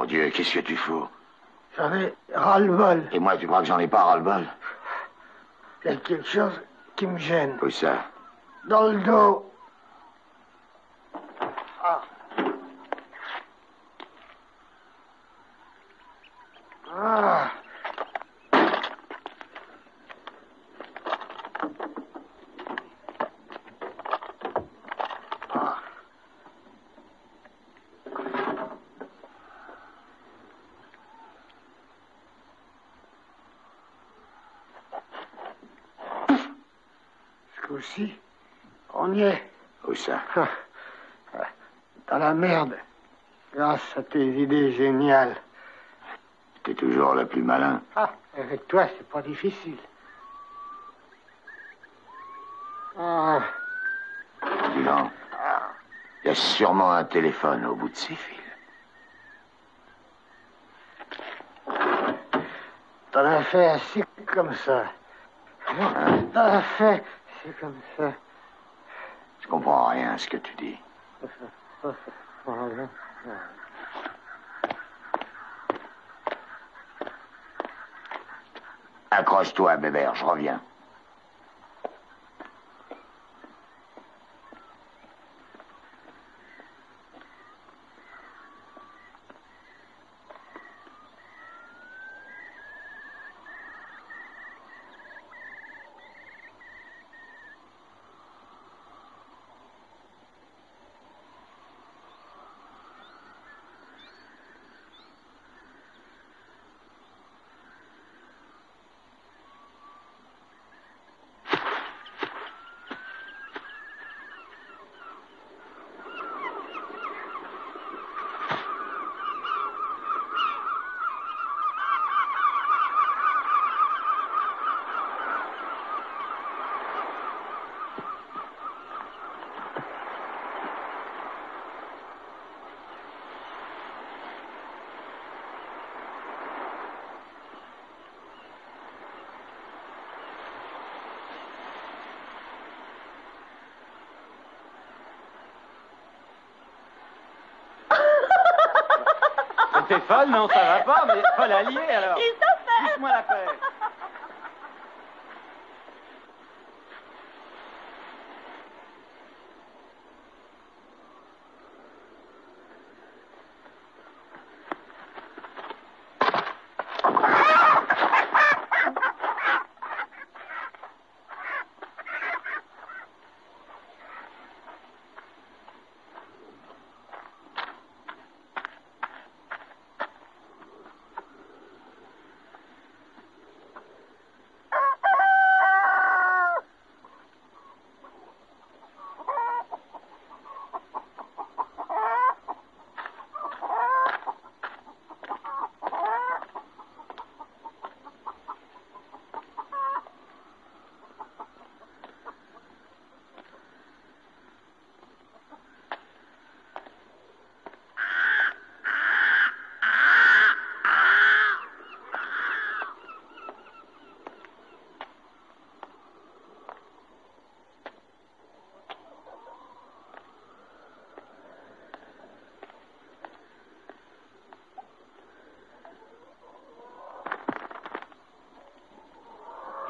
Dieu, qu'est-ce que tu fous? J'en ai ras-le-bol. Et moi, tu crois que j'en ai pas ras-le-bol? Il y a quelque chose qui me gêne. Où ça? Dans le dos. Ah. Ah. Aussi, on y est. Où ça? Dans la merde. Grâce à tes idées géniales. T'es toujours le plus malin. Ah, avec toi, c'est pas difficile. Ah. Dis donc, il y a sûrement un téléphone au bout de ces fils. T'en as fait assez comme ça. T'en as fait... C'est comme ça. Je comprends rien à ce que tu dis. Accroche-toi, Bébert, je reviens. T'es folle, non, ça va pas, mais folle alliée, alors. Ils sont faits. Pousse-moi la paix.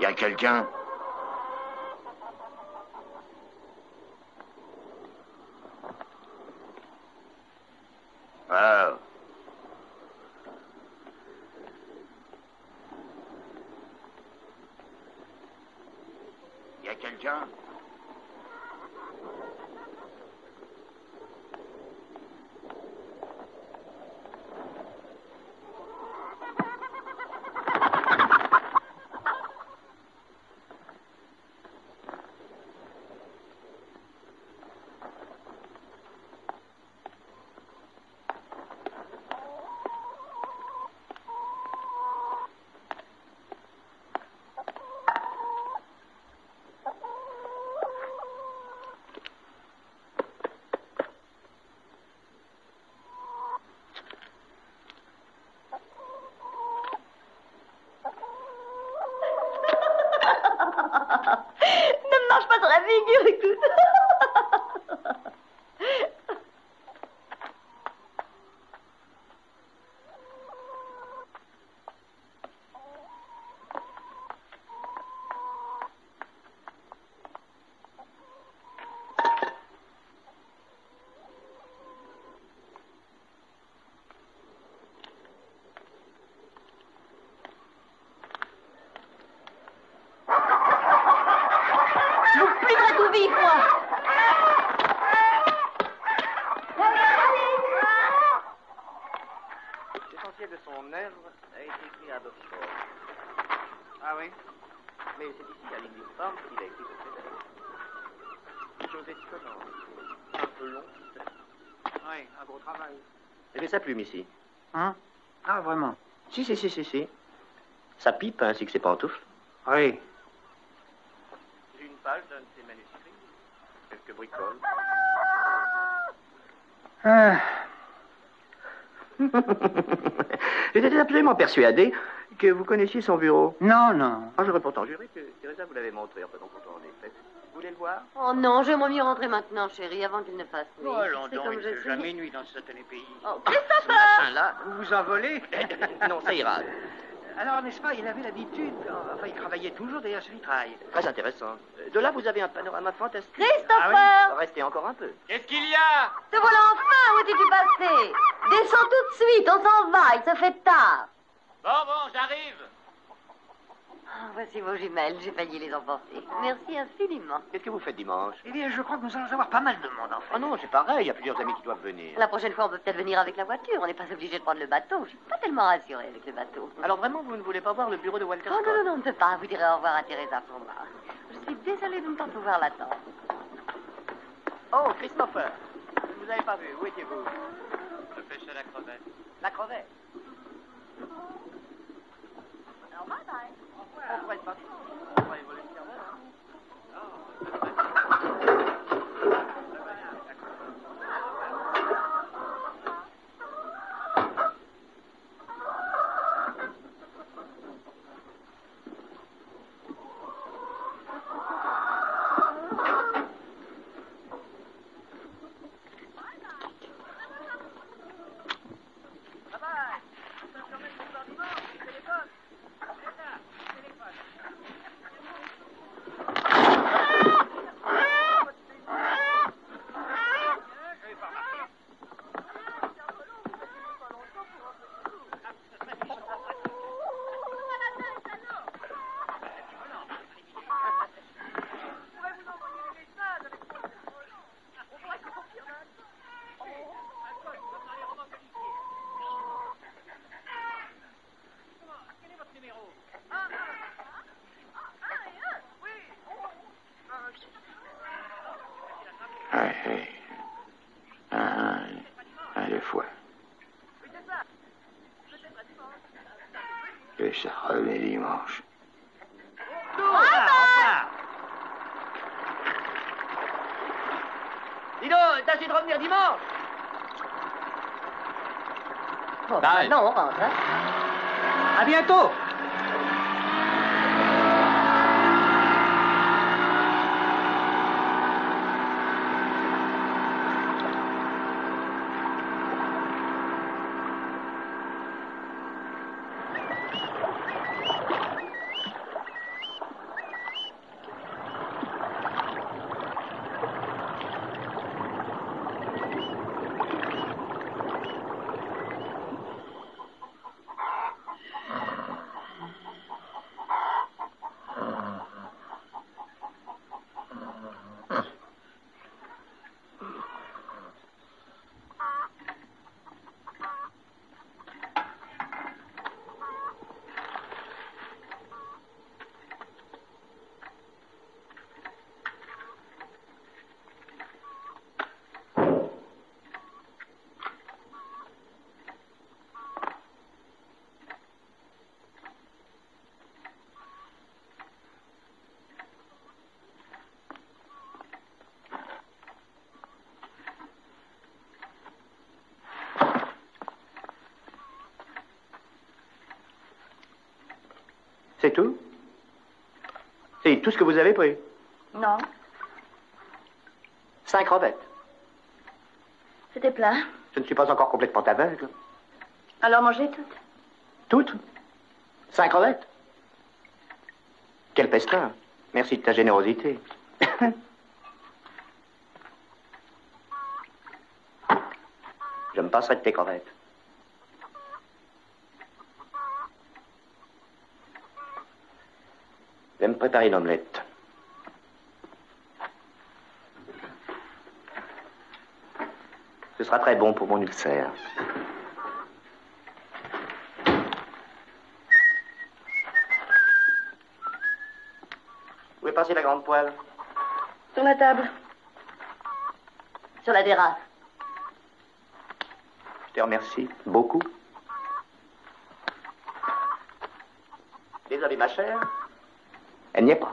Y a quelqu'un? Oh. Y a quelqu'un? Ne me marche pas sur la figure, écoute. Je vous plumerai tout vif, moi. L'essentiel de son œuvre a été écrit à Oxford. Ah oui? Mais c'est ici, à l'Uniforme, qu'il a écrit ce chef-d'œuvre. Une chose étonnante. Un peu long. Oui, un gros travail. Il met sa plume ici. Hein? Ah, vraiment? Si. Sa pipe ainsi que ses pantoufles. Oui. J'ai une page d'un de ses manuscrits. Quelques bricoles. Ah. J'étais absolument persuadé que vous connaissiez son bureau. Non. Ah, j'aurais pourtant juré que Teresa vous l'avait montré. Enfin, non, pourtant, en effet. Vous voulez le voir? Oh non, j'aimerais mieux rentrer maintenant, chérie, avant qu'il ne fasse nuit. Oh, allons C'est donc, comme il je ne fait suis. jamais nuit dans ce satané pays. Oh, Ce Christopher! machin-là. Vous vous envolez? Non, ça ira. Alors, n'est-ce pas, il avait l'habitude, enfin, il travaillait toujours derrière ce vitrail. Très intéressant. De là, vous avez un panorama fantastique. Christopher! Restez encore un peu. Qu'est-ce qu'il y a? Te voilà enfin, où étais-tu passé? Descends tout de suite, on s'en va, il se fait tard. Bon, j'arrive. Ah, voici vos jumelles, j'ai failli les emporter. Merci infiniment. Qu'est-ce que vous faites dimanche? Eh bien, je crois que nous allons avoir pas mal de monde, en fait. Ah non, c'est pareil, il y a plusieurs amis qui doivent venir. La prochaine fois, on peut peut-être venir avec la voiture. On n'est pas obligé de prendre le bateau. Je suis pas tellement rassurée avec le bateau. Alors vraiment, vous ne voulez pas voir le bureau de Walter Oh Scott? non, on ne peut pas. Vous direz au revoir à Teresa pour moi. Je suis désolée de ne pas pouvoir l'attendre. Oh, Christopher, je ne vous avais pas vu. Où étiez-vous? Je pêchais la crevette. La crevette. Alors, bye bye. On pourrait le passer. On pourrait voler le serveur, hein? Ouais. Un, deux fois. Et ça remet dimanche. Dis donc, tâchez de revenir dimanche. Bon, maintenant, on rentre, hein. À bientôt. C'est tout? C'est tout ce que vous avez pris? Non, 5 crevettes. c'était plein. Je ne suis pas encore complètement aveugle. Alors mangez toutes. Toutes? 5 crevettes? Quel pestin. Merci de ta générosité. Je me passerai de tes crevettes. Je vais me préparer une omelette. sera très bon pour mon ulcère. Où est passée la grande poêle? Sur la table. Sur la terrasse. Je te remercie beaucoup. Désolé, ma chère. Elle n'y est pas.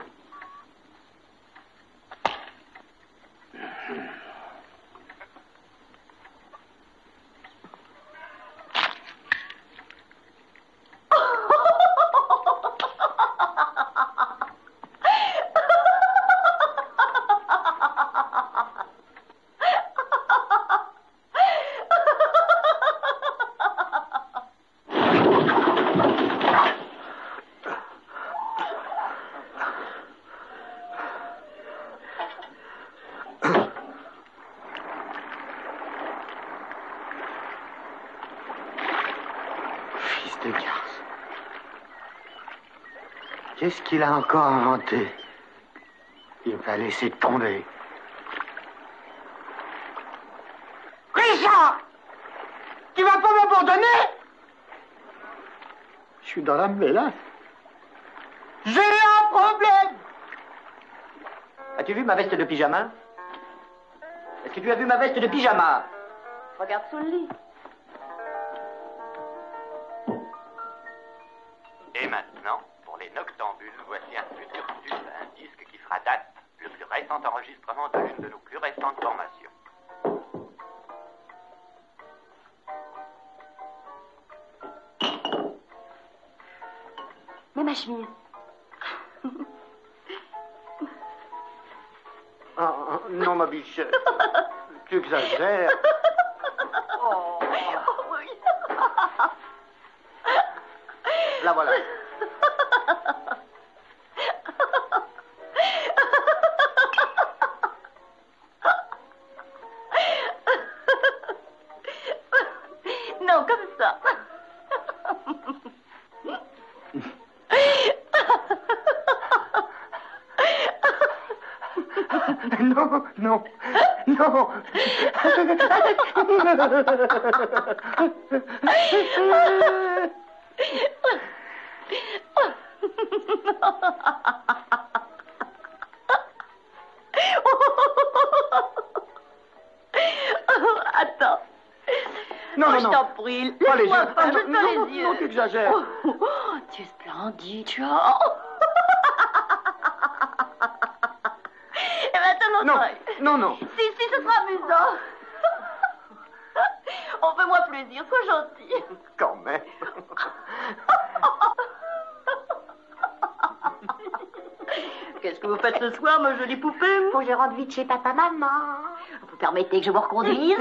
Qu'est-ce qu'il a encore inventé? Il va laisser tomber. Richard! Tu vas pas m'abandonner? Je suis dans la mélasse. J'ai un problème! As-tu vu ma veste de pyjama? Est-ce que tu as vu ma veste de pyjama? Regarde sous le lit. Et maintenant, pour les noctambules, voici un futur tube, un disque qui fera date, le plus récent enregistrement de l'une de nos plus récentes formations. Mais ma chemise. Oh, non, ma bichette. Tu exagères. Oh, oui. La voilà. Non, comme ça. Non, non, non. Attends. Non, non, Je non. t'en prie, Pas les laisse-moi yeux. faire, Ah, juste non, pas non, les yeux. non, tu exagères. Tu es splendide, tu vois. Et maintenant, Non, toi. non, non. Si, ce sera amusant. On fais-moi plaisir, sois gentil. Quand même. Qu'est-ce que vous faites ce soir, ma jolie poupée? Faut que je rentre vite chez papa-maman. Vous permettez que je vous reconduise?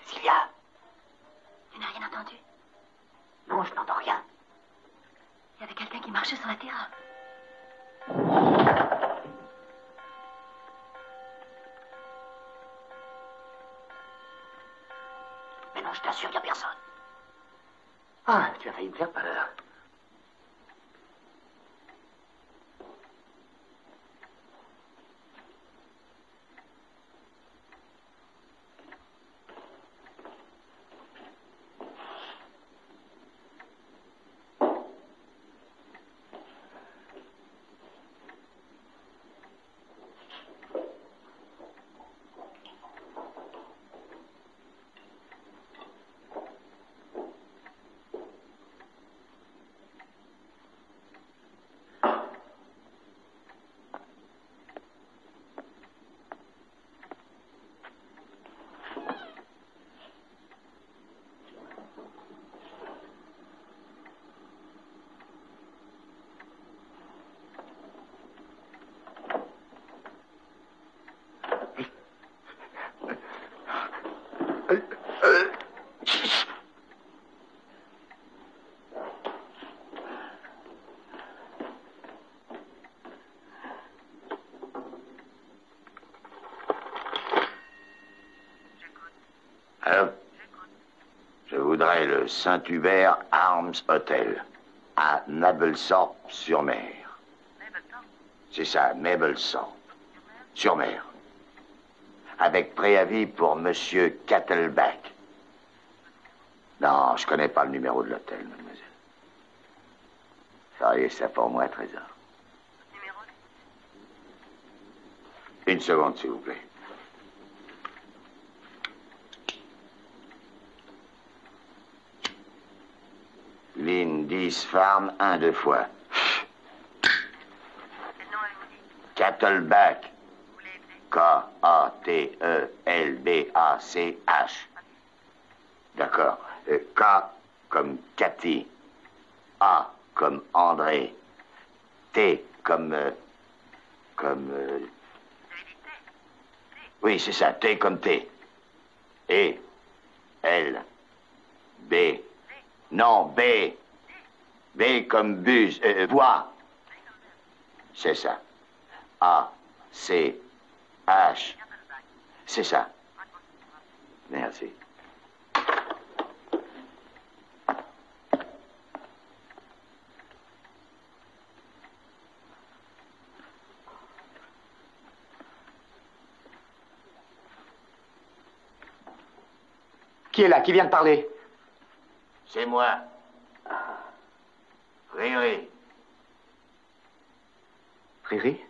Sylvia, tu n'as rien entendu? Non, je n'entends rien. Il y avait quelqu'un qui marchait sur la terrasse. Mais non, je t'assure, il n'y a personne. Ah, tu as failli me faire peur. voudrais le Saint-Hubert Arms Hotel, à Nablethorpe-sur-Mer. C'est ça, Nablethorpe, sur mer. Avec préavis pour Monsieur Cattleback. Non, je connais pas le numéro de l'hôtel, mademoiselle. Feriez ça pour moi, Trésor. Une seconde, s'il vous plaît. Lindy's Farm, 2 fois. Cattleback. K-A-T-E-L-B-A-C-H. D'accord. K comme Cathy. A comme André. T comme... Oui, c'est ça, T comme T. E. L. B. Non, B. B comme buse. Bois. C'est ça. A. C. H. C'est ça. Merci. Qui est là? Qui vient de parler? C'est moi. Riri. Riri?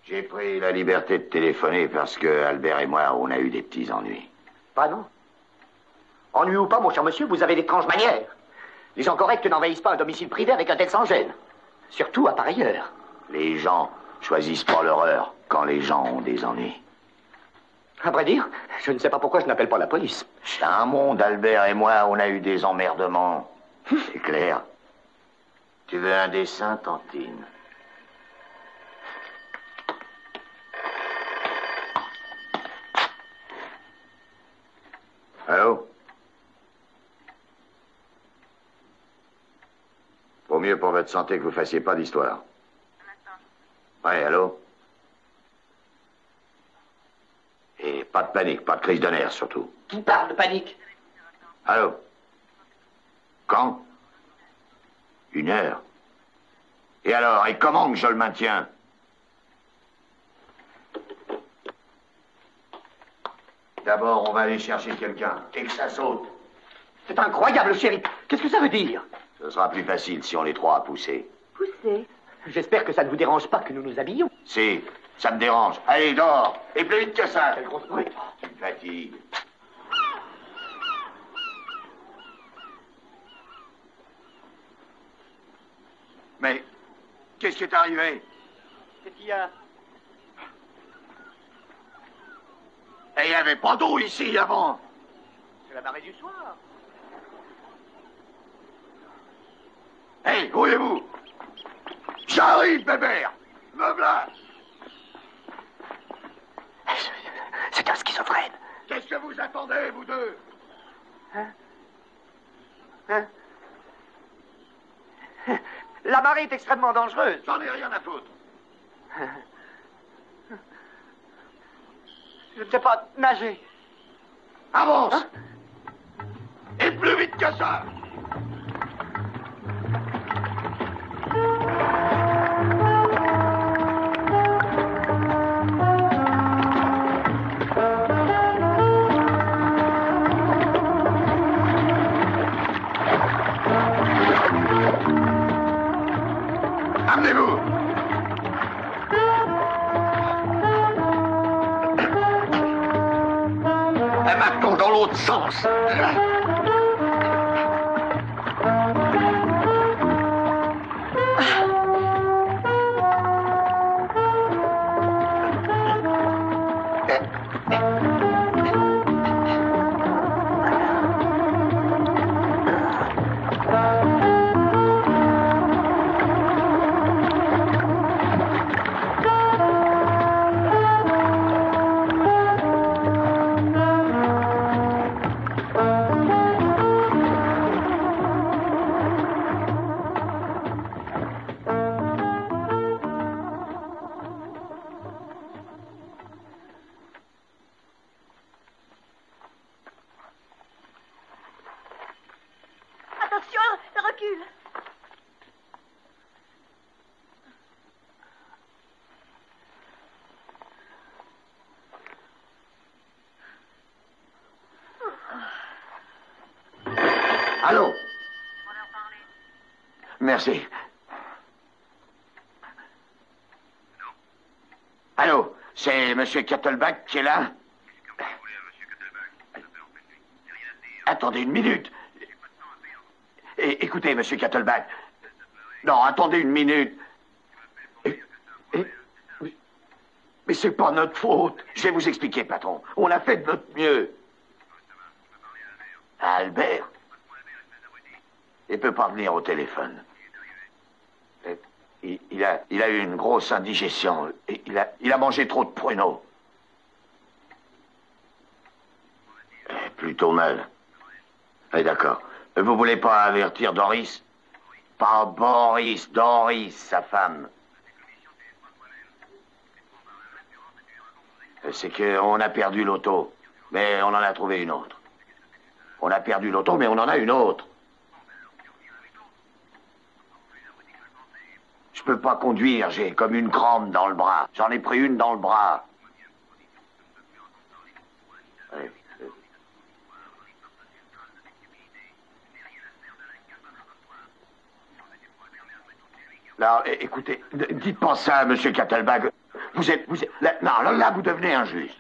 J'ai pris la liberté de téléphoner parce que Albert et moi, on a eu des petits ennuis. Pardon? Ennui ou pas, mon cher monsieur, vous avez d'étranges manières. Les gens corrects n'envahissent pas un domicile privé avec un tel sans-gêne. Surtout à pareille heure. Les gens choisissent pas leur heure quand les gens ont des ennuis. À vrai dire, je ne sais pas pourquoi je n'appelle pas la police. C'est un monde, Albert et moi, on a eu des emmerdements. C'est clair. Tu veux un dessin, Tantine? Allô? Vaut mieux pour votre santé que vous fassiez pas d'histoire. Ouais, allô? Et pas de panique, pas de crise de nerfs, surtout. Qui parle de panique? Allô? Quand? 1 heure. Et alors, et comment que je le maintiens? D'abord, on va aller chercher quelqu'un, et que ça saute. C'est incroyable, chéri. Qu'est-ce que ça veut dire? Ce sera plus facile si on les 3 à pousser. Poussez. J'espère que ça ne vous dérange pas que nous nous habillions. Si, ça me dérange. Allez, dehors. Et plus vite que ça. Quelle grosse brute. Tu me fatigues. Mais, qu'est-ce qui est arrivé? Qu'est-ce qu'il y a? Et il n'y avait pas d'eau ici avant. C'est la marée du soir. Hé, où est-vous? J'arrive, bébert. Me voilà. C'est un schizophrène. Qu'est-ce que vous attendez, vous deux? Hein? La marée est extrêmement dangereuse. J'en ai rien à foutre. Je ne sais pas nager. Avance. Et plus vite que ça. Amenez-vous. Et maintenant dans l'autre sens. Allô? Merci. Allô? C'est M. Kettleback qui est là? Attendez une minute. Écoutez, M. Kettleback. Non, attendez une minute. Mais c'est pas notre faute. Je vais vous expliquer, patron. On a fait de notre mieux. Albert? Il peut pas venir au téléphone. Il a eu une grosse indigestion. Il a mangé trop de pruneaux. Plutôt mal. D'accord. Vous voulez pas avertir Doris? Pas Boris, Doris, sa femme. C'est qu'on a perdu l'auto, mais on en a trouvé une autre. On a perdu l'auto, mais on en a une autre. Je peux pas conduire, j'ai comme une crampe dans le bras. J'en ai pris une dans le bras. Ouais. Non, écoutez, dites pas ça, Monsieur Kettleback. Vous êtes, là, vous devenez injuste.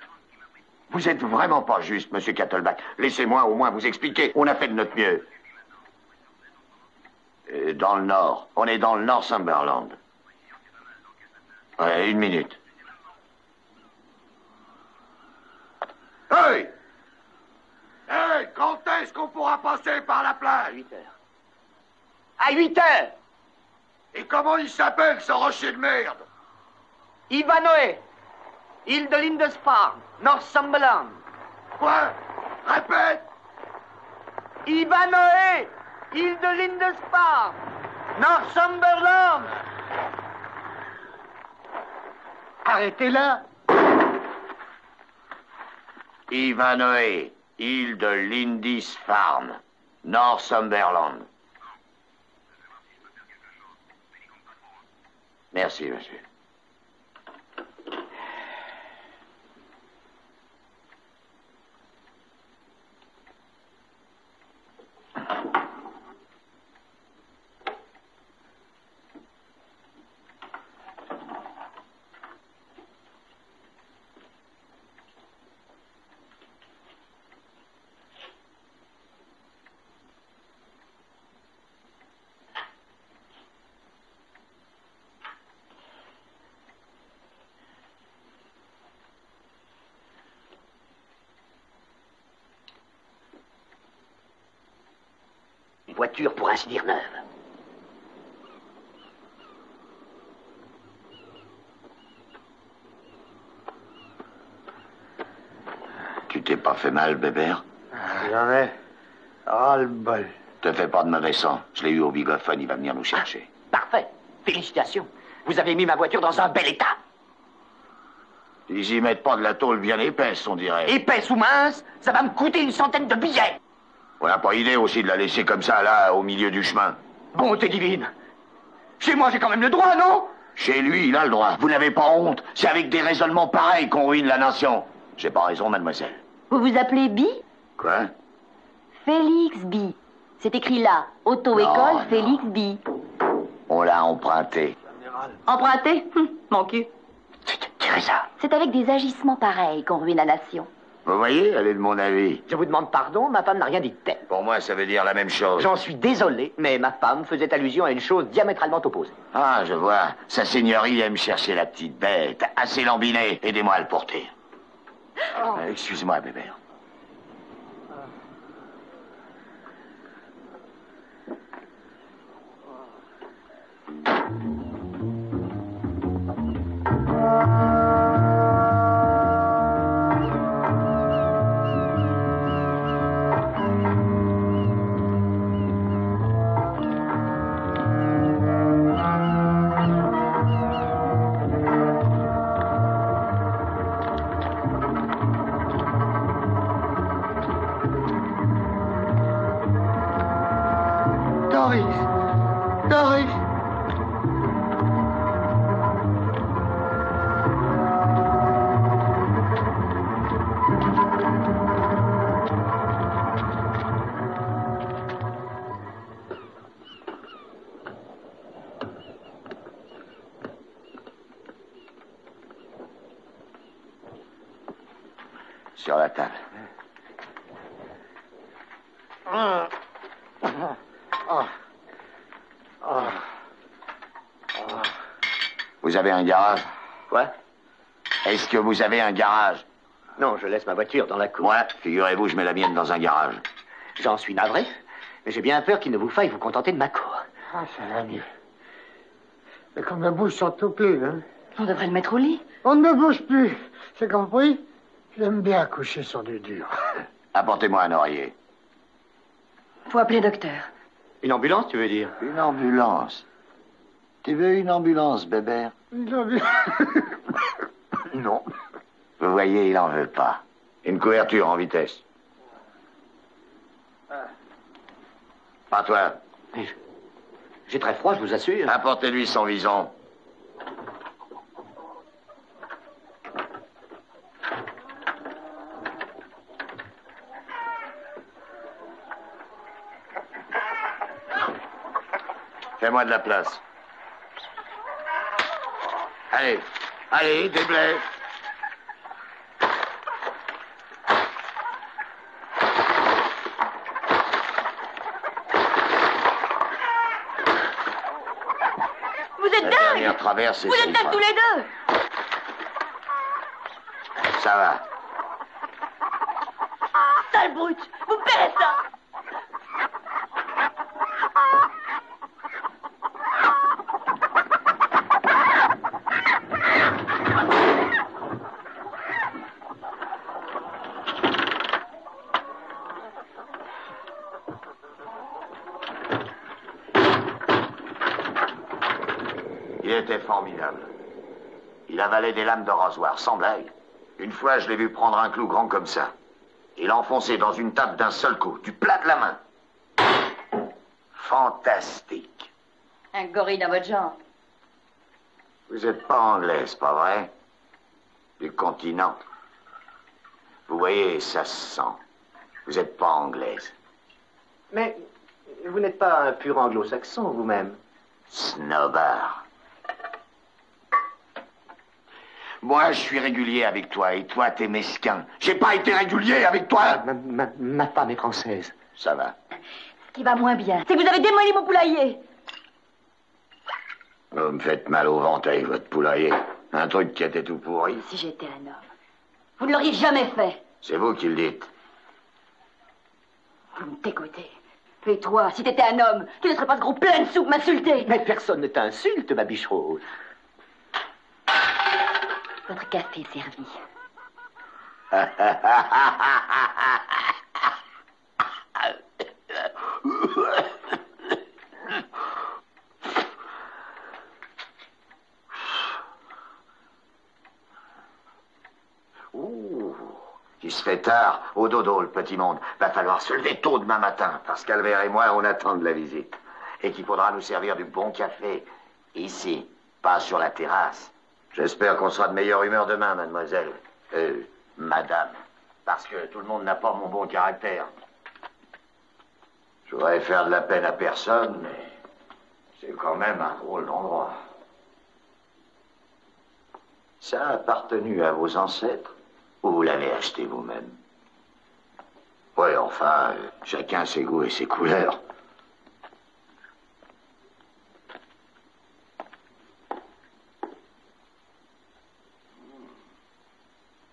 Vous êtes vraiment pas juste, Monsieur Kettleback. Laissez-moi au moins vous expliquer. On a fait de notre mieux. Dans le Nord. On est dans le Northumberland. Ouais, une minute. Hey! Hey, quand est-ce qu'on pourra passer par la plage? À 8 heures. À 8 heures! Et comment il s'appelle, ce rocher de merde? Ivanhoe, île de Lindisfarne, Northumberland. Quoi? Répète! Ivanhoe, île de Lindisfarne, Northumberland. Arrêtez-la. Ivanhoe, île de Lindisfarne, Northumberland. Merci, monsieur. Une voiture pour ainsi dire neuve. Tu t'es pas fait mal, Bébert? J'en ai ras-le-bol. Te fais pas de mauvais sang. Je l'ai eu au bigophone, il va venir nous chercher. Parfait. Félicitations. Vous avez mis ma voiture dans un bel état. Ils y mettent pas de la tôle bien épaisse, on dirait. Épaisse ou mince, ça va me coûter une centaine de billets. On n'a pas idée aussi de la laisser comme ça, là, au milieu du chemin. Bonté divine. Chez moi, j'ai quand même le droit, non? Chez lui, il a le droit. Vous n'avez pas honte. C'est avec des raisonnements pareils qu'on ruine la nation. J'ai pas raison, mademoiselle. Vous vous appelez Bi? Quoi? Félix Bi. C'est écrit là. Auto-école Non, Félix Bi. On l'a emprunté. Emprunté? Mon cul. Tirez ça. C'est avec des agissements pareils qu'on ruine la nation. Vous voyez, elle est de mon avis. Je vous demande pardon, ma femme n'a rien dit de tel. Pour moi, ça veut dire la même chose. J'en suis désolé, mais ma femme faisait allusion à une chose diamétralement opposée. Ah, je vois. Sa seigneurie aime chercher la petite bête. Assez lambinée. Aidez-moi à le porter. Excusez-moi, Bébert. Doris. Sur la table. Vous avez un garage? Quoi? Est-ce que vous avez un garage? Non, je laisse ma voiture dans la cour. Moi, figurez-vous, je mets la mienne dans un garage. J'en suis navré, mais j'ai bien peur qu'il ne vous faille vous contenter de ma cour. Ah, ça va mieux. Mais comme la bouche sont tout pleines, hein. On devrait le mettre au lit. On ne me bouge plus. C'est compris? J'aime bien coucher sur du dur. Apportez-moi un oreiller. Faut appeler le docteur. Une ambulance, tu veux dire? Une ambulance. Tu veux une ambulance, Bébert? Non. Vous voyez, il en veut pas. Une couverture en vitesse. Pas toi. J'ai très froid, je vous assure. Apportez-lui son vison. Fais-moi de la place. Allez, allez, déblai. Vous êtes La dingue! dernière traverse, Vous êtes dingues tous les deux! Ça va. Sale brute! Vous me paierez ça! Il était formidable. Il avalait des lames de rasoir, sans blague. Une fois, je l'ai vu prendre un clou grand comme ça. Il enfonçait dans une table d'un seul coup, du plat de la main. Fantastique. Un gorille dans votre genre. Vous êtes pas anglaise, pas vrai? Du continent. Vous voyez, ça se sent. Vous êtes pas anglaise. Mais vous n'êtes pas un pur anglo-saxon, vous-même. Snobard. Moi, je suis régulier avec toi, et toi, t'es mesquin. J'ai pas été régulier avec toi. Ma femme est française. Ça va. Ce qui va moins bien, c'est que vous avez démoli mon poulailler. Vous me faites mal au ventre avec votre poulailler. Un truc qui était tout pourri. Si j'étais un homme, vous ne l'auriez jamais fait. C'est vous qui le dites. Vous me dégoûtez. Et toi, si t'étais un homme, tu ne serais pas ce gros plein de soupe m'insulter. Mais personne ne t'insulte, ma biche rose. Votre café est servi. Ouh, il se fait tard. Au dodo, le petit monde. Va falloir se lever tôt demain matin, parce qu'Albert et moi, on attend de la visite. Et qu'il faudra nous servir du bon café. Ici, pas sur la terrasse. J'espère qu'on sera de meilleure humeur demain, mademoiselle. Madame. Parce que tout le monde n'a pas mon bon caractère. Je voudrais faire de la peine à personne, mais c'est quand même un drôle d'endroit. Ça a appartenu à vos ancêtres ou vous l'avez acheté vous-même? Oui, enfin, chacun ses goûts et ses couleurs.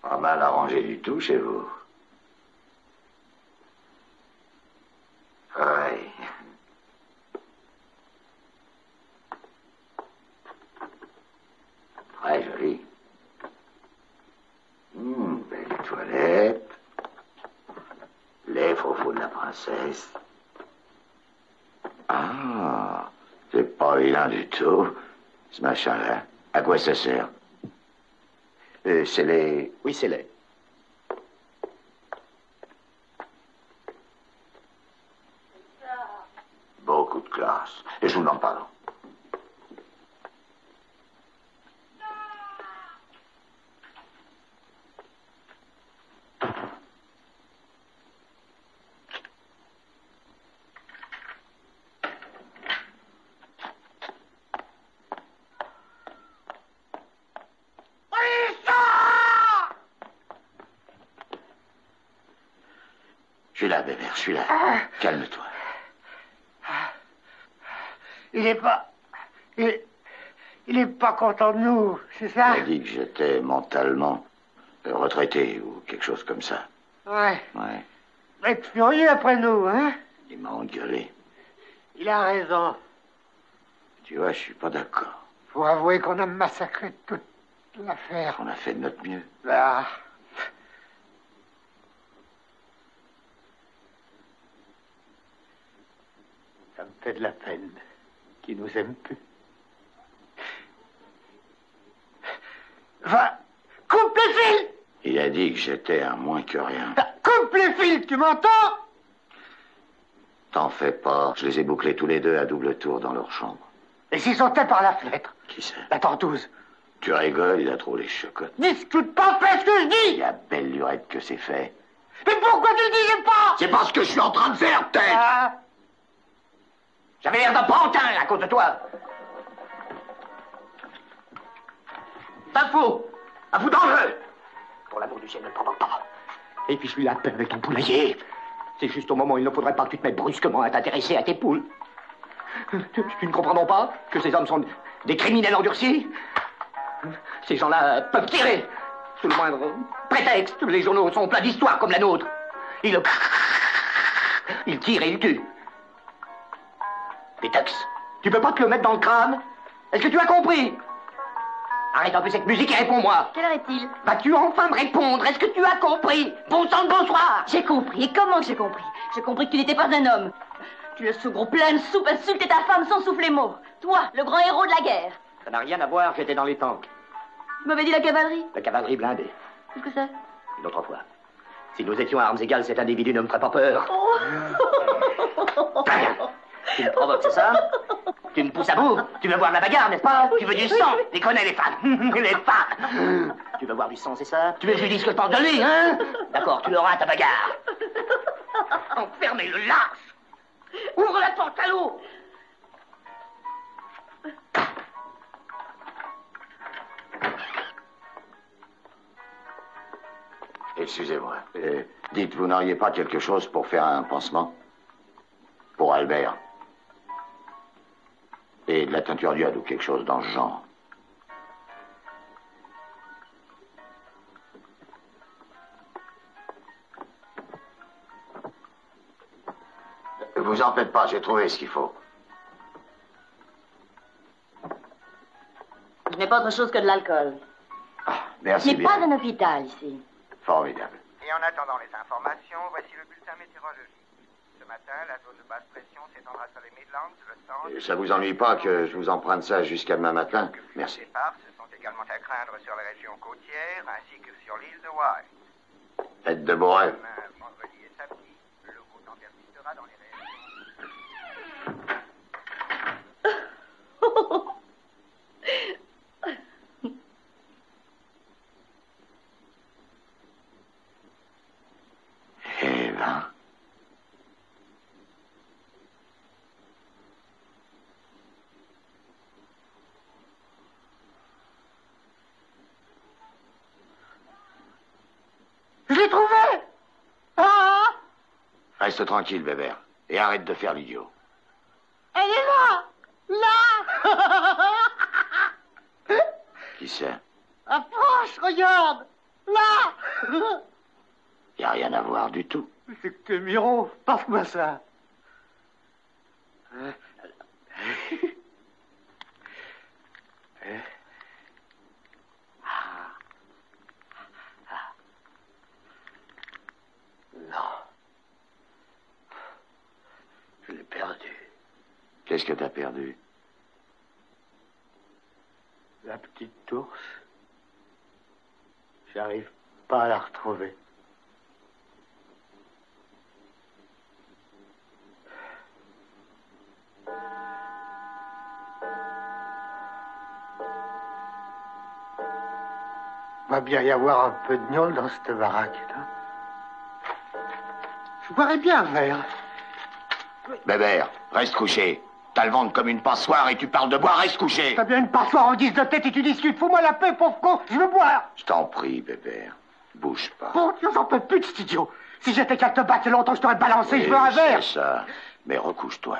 Pas mal arrangé du tout chez vous. Oui. Très joli. Belle toilette. Les faux de la princesse. Ah, c'est pas vilain du tout, ce machin-là. À quoi ça sert? C'est les... Oui, c'est laid. Beaucoup de classe. Et je vous demande pardon. Celui-là, Bébert, celui-là. Calme-toi. Il est pas... Il est pas content de nous, c'est ça? Il m'a dit que j'étais mentalement retraité ou quelque chose comme ça. Ouais. Ouais. Il va être furieux après nous, hein? Il m'a engueulé. Il a raison. Tu vois, je suis pas d'accord. Faut avouer qu'on a massacré toute l'affaire. On a fait de notre mieux. Ah. Ça me fait de la peine qu'il nous aime plus. Va, coupe les fils! Il a dit que j'étais un moins que rien. Coupe les fils, tu m'entends? T'en fais pas. Je les ai bouclés tous les deux à double tour dans leur chambre. Et s'ils sautaient par la fenêtre? Qui c'est? La tortouse. Tu rigoles, il a trop les chocottes. Discute pas, fais ce que je dis! Il y a belle lurette que c'est fait. Mais pourquoi tu le disais pas? C'est parce que je suis en train de faire, tête! Ah. J'avais l'air d'un pantin à cause de toi. Pas faux. À vous dangereux. Pour l'amour du ciel, ne le provoque pas. Et puis je lui la peine avec ton poulailler. C'est juste au moment où il ne faudrait pas que tu te mettes brusquement à t'intéresser à tes poules. Tu ne comprends donc pas que ces hommes sont des criminels endurcis? Ces gens-là peuvent tirer. Sous le moindre prétexte, les journaux sont pleins d'histoires comme la nôtre. Ils tirent et ils tuent. Pétax, tu peux pas te le mettre dans le crâne? Est-ce que tu as compris? Arrête un peu cette musique et réponds-moi. Quelle heure est-il? Vas-tu enfin me répondre? Est-ce que tu as compris? Bon sang de bonsoir. J'ai compris. Et comment j'ai compris? J'ai compris que tu n'étais pas un homme. Tu le second plein de soupe, insultais ta femme sans souffler mot. Toi, le grand héros de la guerre. Ça n'a rien à voir, j'étais dans les tanks. Tu m'avais dit la cavalerie? La cavalerie blindée. Qu'est-ce que c'est? Une autre fois. Si nous étions à armes égales, cet individu ne me ferait pas peur. Oh. Très bien. Tu me provoques, c'est ça? Tu me pousses à bout? Tu veux voir la bagarre, n'est-ce pas? Tu veux du sang? Les connais, les femmes. Les femmes. Tu veux voir du sang, c'est ça? Tu veux que je lui dise ce que je pense de lui, hein? D'accord, tu auras ta bagarre. Enfermez le lâche. Ouvre la porte à l'eau. Excusez-moi. Dites, vous n'auriez pas quelque chose pour faire un pansement? Pour Albert. Et de la teinture d'iode ou quelque chose dans ce genre. Vous en faites pas, j'ai trouvé ce qu'il faut. Je n'ai pas autre chose que de l'alcool. Ah, Ce merci n'est bien. pas un hôpital ici. Formidable. Et en attendant les informations, voici le bulletin météorologique. Ce matin, la zone de basse pression s'étendra sur les Midlands, le centre... Et ça vous ennuie pas que je vous emprunte ça jusqu'à demain matin? Merci. Les épaves se sont également à craindre sur les régions côtières, ainsi que sur l'île de Wight. Tête de Borel. Demain, vendredi et samedi, le beau temps persistera dans les régions... Eh ben... Je l'ai trouvé! Ah! Reste tranquille, Bébert. Et arrête de faire l'idiot. Elle est là! Là! Qui c'est? Approche, regarde! Là! Y a rien à voir du tout. C'est que t'es Miro, passe-moi ça. Non. Je l'ai perdu. Qu'est-ce que t'as perdu? La petite ours. J'arrive pas à la retrouver. Va bien y avoir un peu de gnôle dans cette baraque, là. Je boirais bien un verre. Bébert, reste couché. T'as le ventre comme une passoire et tu parles de boire, reste couché. T'as bien une passoire en guise de tête et tu discutes. Fous-moi la paix, pauvre con. Je veux boire. Je t'en prie, Bébert. Bouge pas. Bon Dieu, j'en peux plus de cet idiot. Si j'étais Cactebac, il y a longtemps que je t'aurais balancé, Oui, je veux un verre. C'est ça. Mais recouche-toi.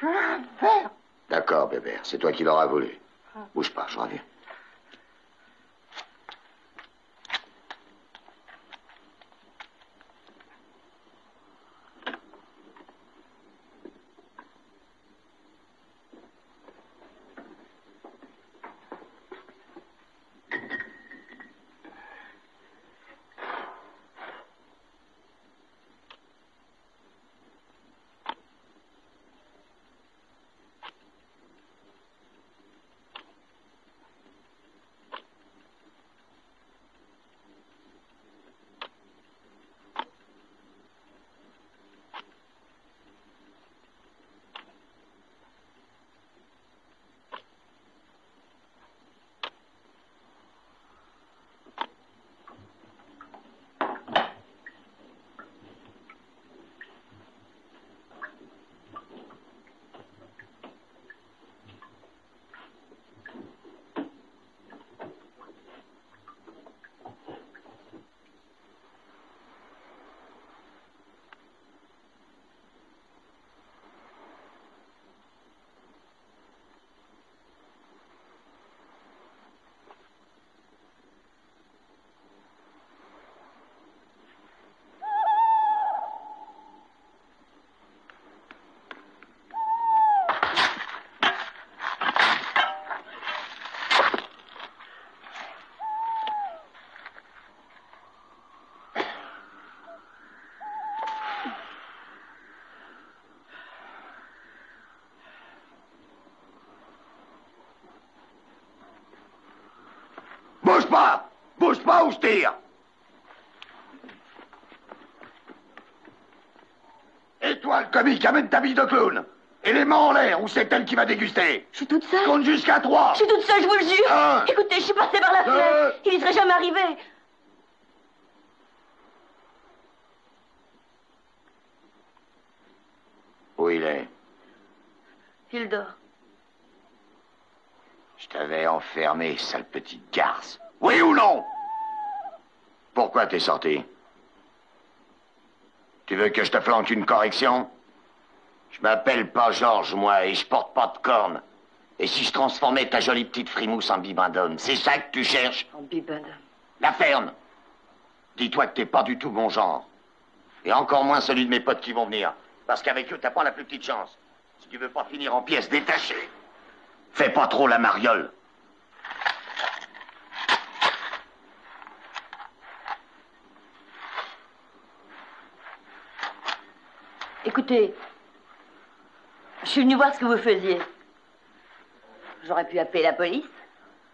Un verre. D'accord, Bébert, c'est toi qui l'auras volé. Bouge pas, je reviens. Bouge pas! Bouge pas ou je tire! Et toi, le comique, amène ta bille de clown! Et les mains en l'air, ou c'est elle qui va déguster? Je suis toute seule. Compte jusqu'à 3! Je suis toute seule, je vous le jure. 1. Écoutez, je suis passée par la Deux. fenêtre. Il y serait jamais arrivé. Où il est? Il dort. Je t'avais enfermé, sale petite garce. Oui ou non? Pourquoi t'es sorti? Tu veux que je te flanque une correction? Je m'appelle pas Georges, moi, et je porte pas de cornes. Et si je transformais ta jolie petite frimousse en bibendum, c'est ça que tu cherches? En bibendum. La ferme. Dis-toi que t'es pas du tout mon genre. Et encore moins celui de mes potes qui vont venir. Parce qu'avec eux, t'as pas la plus petite chance. Si tu veux pas finir en pièces détachées, fais pas trop la mariole. Écoutez, je suis venue voir ce que vous faisiez. J'aurais pu appeler la police.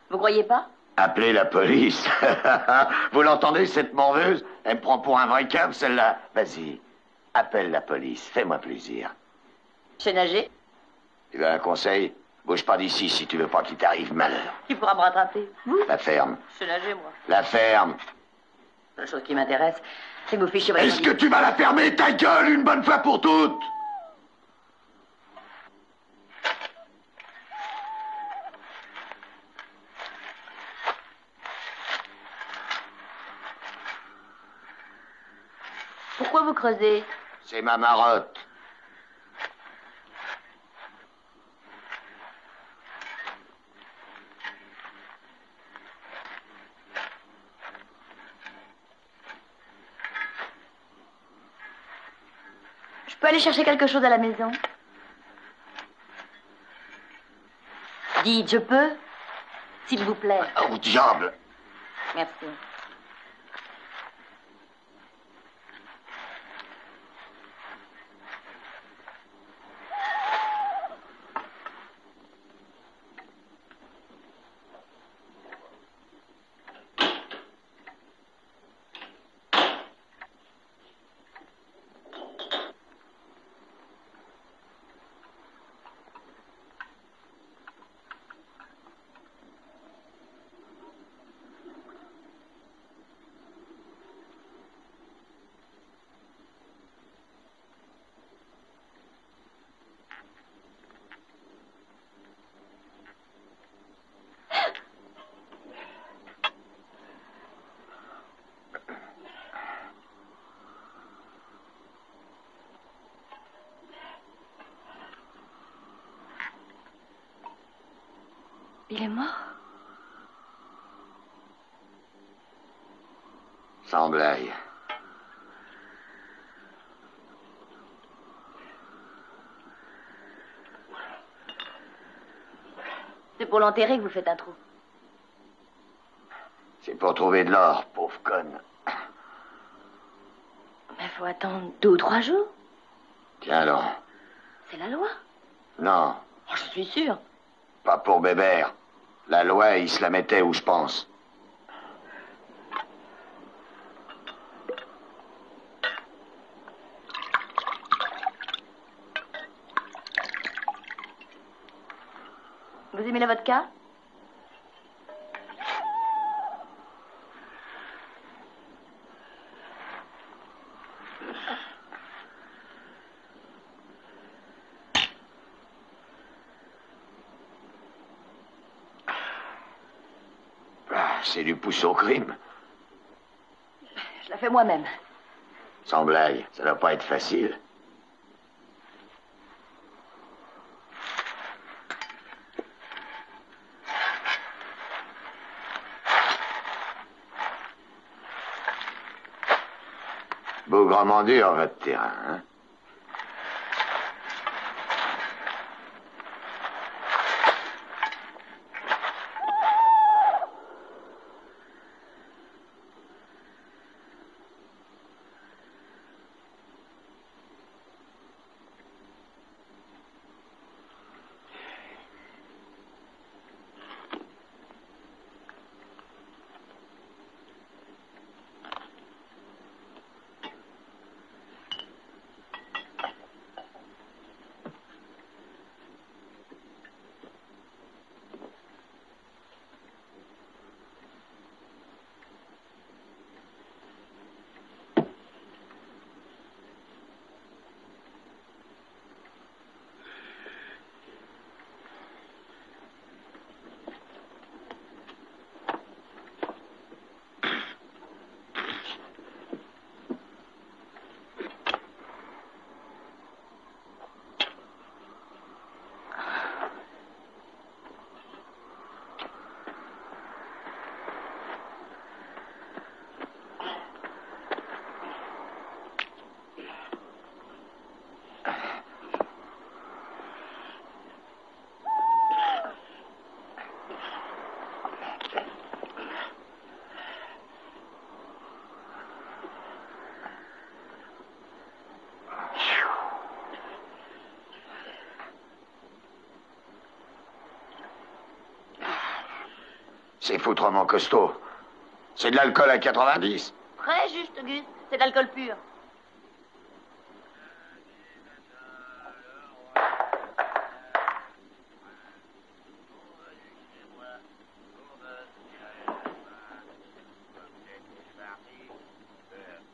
Vous croyez pas? Appelez la police. Vous l'entendez, cette morveuse? Elle me prend pour un vrai cave, celle-là. Vas-y, appelle la police. Fais-moi plaisir. Je sais nager. Tu veux un conseil? Bouge pas d'ici si tu veux pas qu'il t'arrive malheur. Qui pourra me rattraper? Vous? La ferme. Je sais nager, moi. La ferme. La chose qui m'intéresse, c'est que vous fichez votre Est-ce que tu vas la fermer, ta gueule, une bonne fois pour toutes? Pourquoi vous creusez? C'est ma marotte. Je peux aller chercher quelque chose à la maison? Dites, je peux? S'il vous plaît. Oh, diable! Merci. Il est mort? Sans blague. C'est pour l'enterrer que vous faites un trou. C'est pour trouver de l'or, pauvre conne. Mais faut attendre 2 ou 3 jours. Tiens donc. C'est la loi. Non, Oh, je suis sûre. pas pour Bébert. La loi, il se la mettait où je pense. Vous aimez la vodka? Ah, c'est du pouce au crime. Je la fais moi-même. Sans blague, ça doit pas être facile. Beau grandement dur, votre terrain, hein? C'est foutrement costaud. C'est de l'alcool à 90. Très juste, Auguste. C'est de l'alcool pur.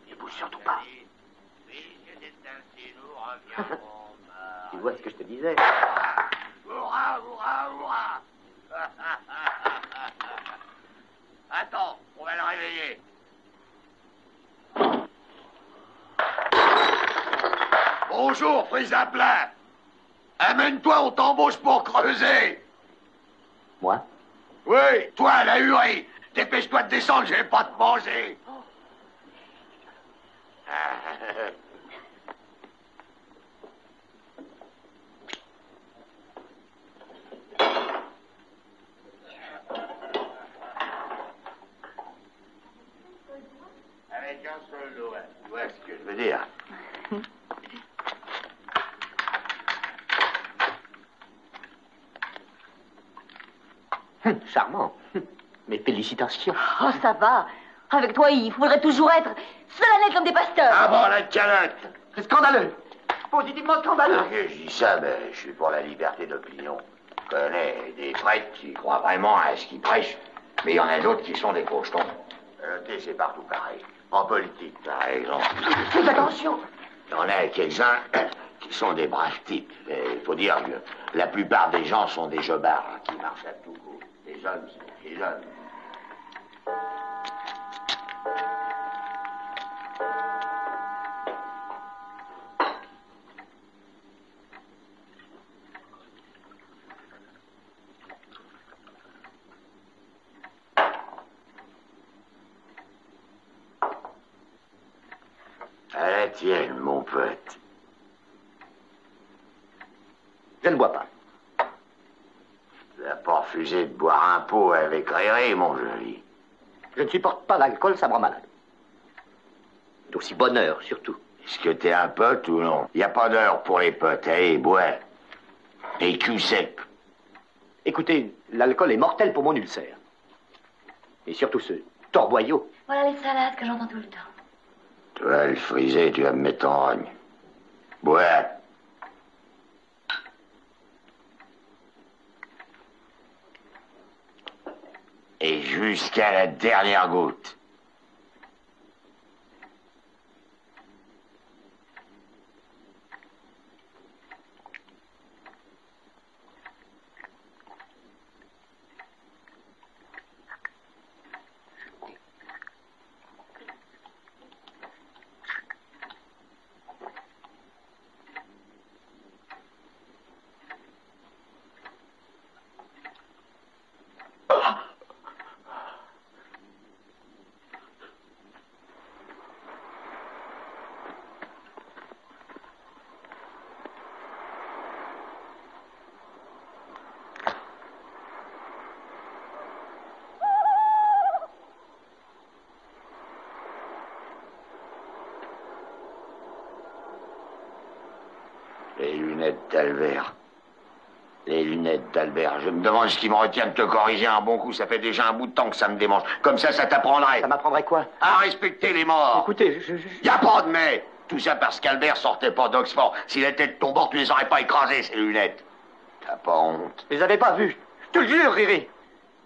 Ne bouge surtout pas. Tu vois ce que je te disais? Hurrah, hurrah, hurrah! Attends, on va le réveiller. Bonjour, frise à plat. Amène-toi, on t'embauche pour creuser. Moi? Oui, toi, la hurie. Dépêche-toi de descendre, je vais pas te manger. Avec un seul doigt. Tu vois ce que je veux dire? Charmant. Mes félicitations. Oh, ça va. Avec toi, il faudrait toujours être solennel comme des pasteurs. Ah bon, la calotte. C'est scandaleux. Positivement scandaleux. Je dis ça, mais je suis pour la liberté d'opinion. Je connais des prêtres qui croient vraiment à ce qu'ils prêchent, mais il y en a d'autres qui sont des cochetons. C'est partout pareil. En politique, par exemple. Fais attention. Il y en a quelques-uns qui sont des braves types. Il faut dire que la plupart des gens sont des jobards qui marchent à tout coup. Des hommes, c'est des hommes. tienne, mon pote. Je ne bois pas. Tu n'as pas refusé de boire un pot avec Réré, mon joli. Je ne supporte pas l'alcool, ça me rend malade. D'aussi bonne heure, surtout. Est-ce que t'es un pote ou non? Y a pas d'heure pour les potes, allez, bois. Et cul sec. Écoutez, l'alcool est mortel pour mon ulcère. Et surtout ce torboyau. Voilà les salades que j'entends tout le temps. Tu vas le friser, tu vas me mettre en rogne. Bois. Et jusqu'à la dernière goutte. Les lunettes d'Albert. Les lunettes d'Albert. Je me demande ce qui me retient de te corriger un bon coup. Ça fait déjà un bout de temps que ça me démange. Comme ça t'apprendrait. Ça m'apprendrait quoi? À respecter les morts. Écoutez, Y a pas de mais. Tout ça parce qu'Albert sortait pas d'Oxford. S'il était de ton bord, tu les aurais pas écrasées, ces lunettes. T'as pas honte. Je les avais pas vus. Je te le jure, Riri.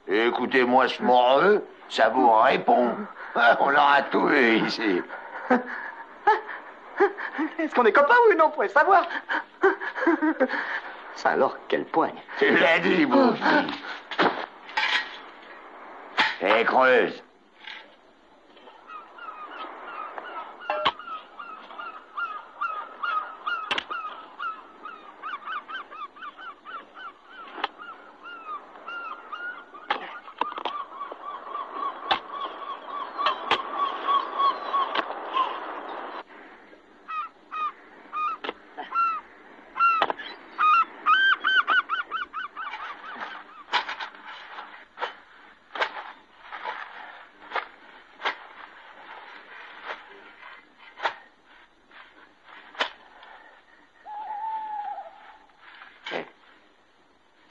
Écoutez-moi ce moreux, ça vous répond. On aura tout vu ici. Est-ce qu'on est copains ou non? On pourrait savoir. Ça alors, quelle poigne. Tu l'as dit, Bouffy. Et creuse.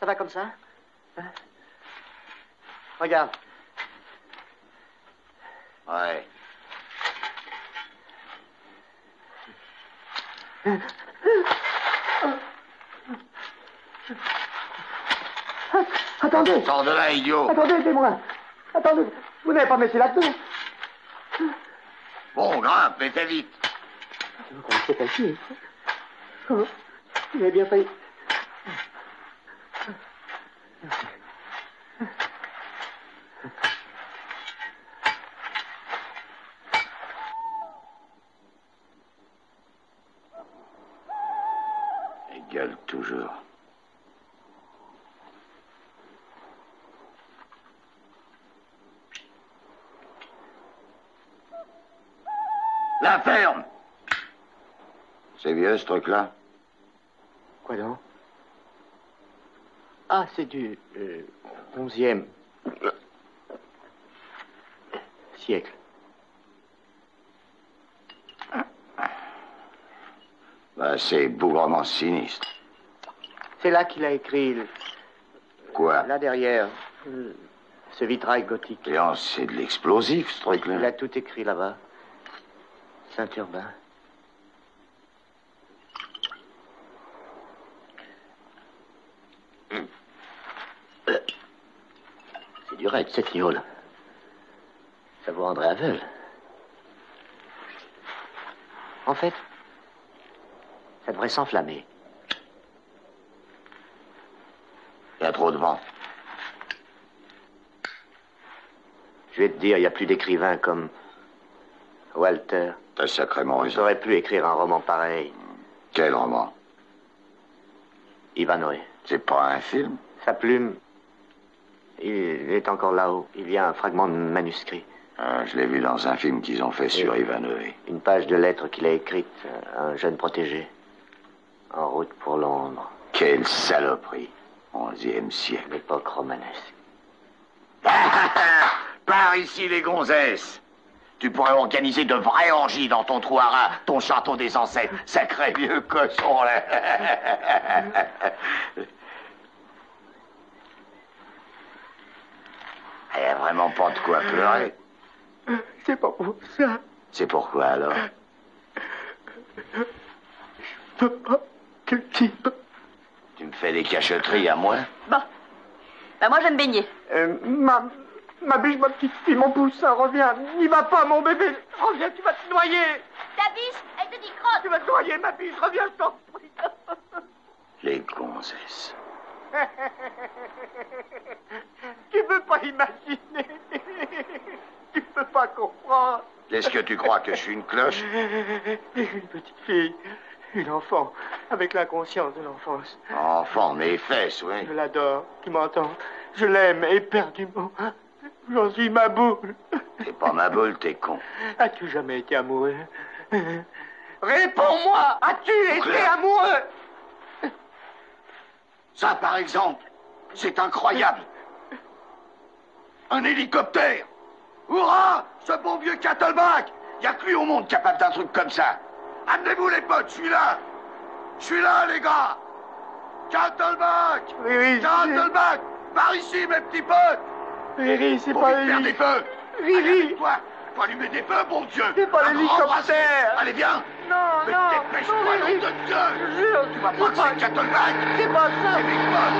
Ça va comme ça? Hein? Regarde. Ouais. Attendez! Sors de là, idiot. Attendez, aidez-moi! Attendez! Vous n'avez pas laissé là-dedans? Bon, grimpe, mais fais vite. Vous connaissez pas qui? Oh, il a bien failli. Et gueule toujours. La ferme. C'est vieux, ce truc-là? Quoi donc? Ah, c'est du 11e siècle. Bah, c'est bougrement sinistre. C'est là qu'il a écrit, Quoi? là derrière, ce vitrail gothique. Et oh, c'est de l'explosif, ce Il truc-là. a tout écrit là-bas. Saint-Urbain. C'est du raid, cette gnôle. Ça vous rendrait aveugle. En fait, ça devrait s'enflammer. Il y a trop de vent. Je vais te dire, il n'y a plus d'écrivains comme Walter. T'as sacrément raison. J'aurais pu écrire un roman pareil. Quel roman? Ivanhoe. C'est pas un film? Sa plume, il est encore là-haut. Il y a un fragment de manuscrit. Ah, je l'ai vu dans un film qu'ils ont fait sur Ivanhoe. Une page de lettres qu'il a écrite à un jeune protégé. En route pour Londres. Quelle saloperie. 11e siècle. L'époque romanesque. Par ici, les gonzesses. Tu pourrais organiser de vraies orgies dans ton trou à rats, ton château des ancêtres. Sacré vieux cochon, là. Il n'y a vraiment pas de quoi pleurer. C'est pas pour ça. C'est pourquoi, alors? Je peux pas te dire. Tu me fais des cachotteries à moi? Bon. Ben moi, je vais me baigner. Ma biche, ma petite fille, mon poussin, reviens. N'y va pas, mon bébé. Reviens, tu vas te noyer. Ta biche, elle te dit crotte. Tu vas te noyer, ma biche. Reviens, je t'en prie. Les gonzesses. Tu peux pas imaginer. Tu peux pas comprendre. Qu'est-ce que tu crois, que je suis une cloche? Une petite fille, une enfant, avec l'inconscience de l'enfance. Enfant, mes fesses, oui. Je l'adore, tu m'entends? Je l'aime éperdument. J'en suis ma boule. T'es pas ma boule, t'es con. As-tu jamais été amoureux? Réponds-moi! As-tu été amoureux? Ça, par exemple, c'est incroyable. Un hélicoptère. Hurrah! Ce bon vieux Castleback! Y a que lui au monde capable d'un truc comme ça. Amenez-vous les potes, je suis là. Je suis là, les gars. Castleback! Oui, Castleback! Par ici, mes petits potes! Riri, c'est Faut pas vite faire des feux! Riri! Toi, faut allumer des feux, bon Dieu! C'est pas Un grand l'hélicoptère. brasset. Allez, viens! Non, Mais non! dépêche-toi, non, nom Riri. de Dieu! Je jure, Tu vas pas que c'est Castleback! c'est pas ça! C'est mes potes!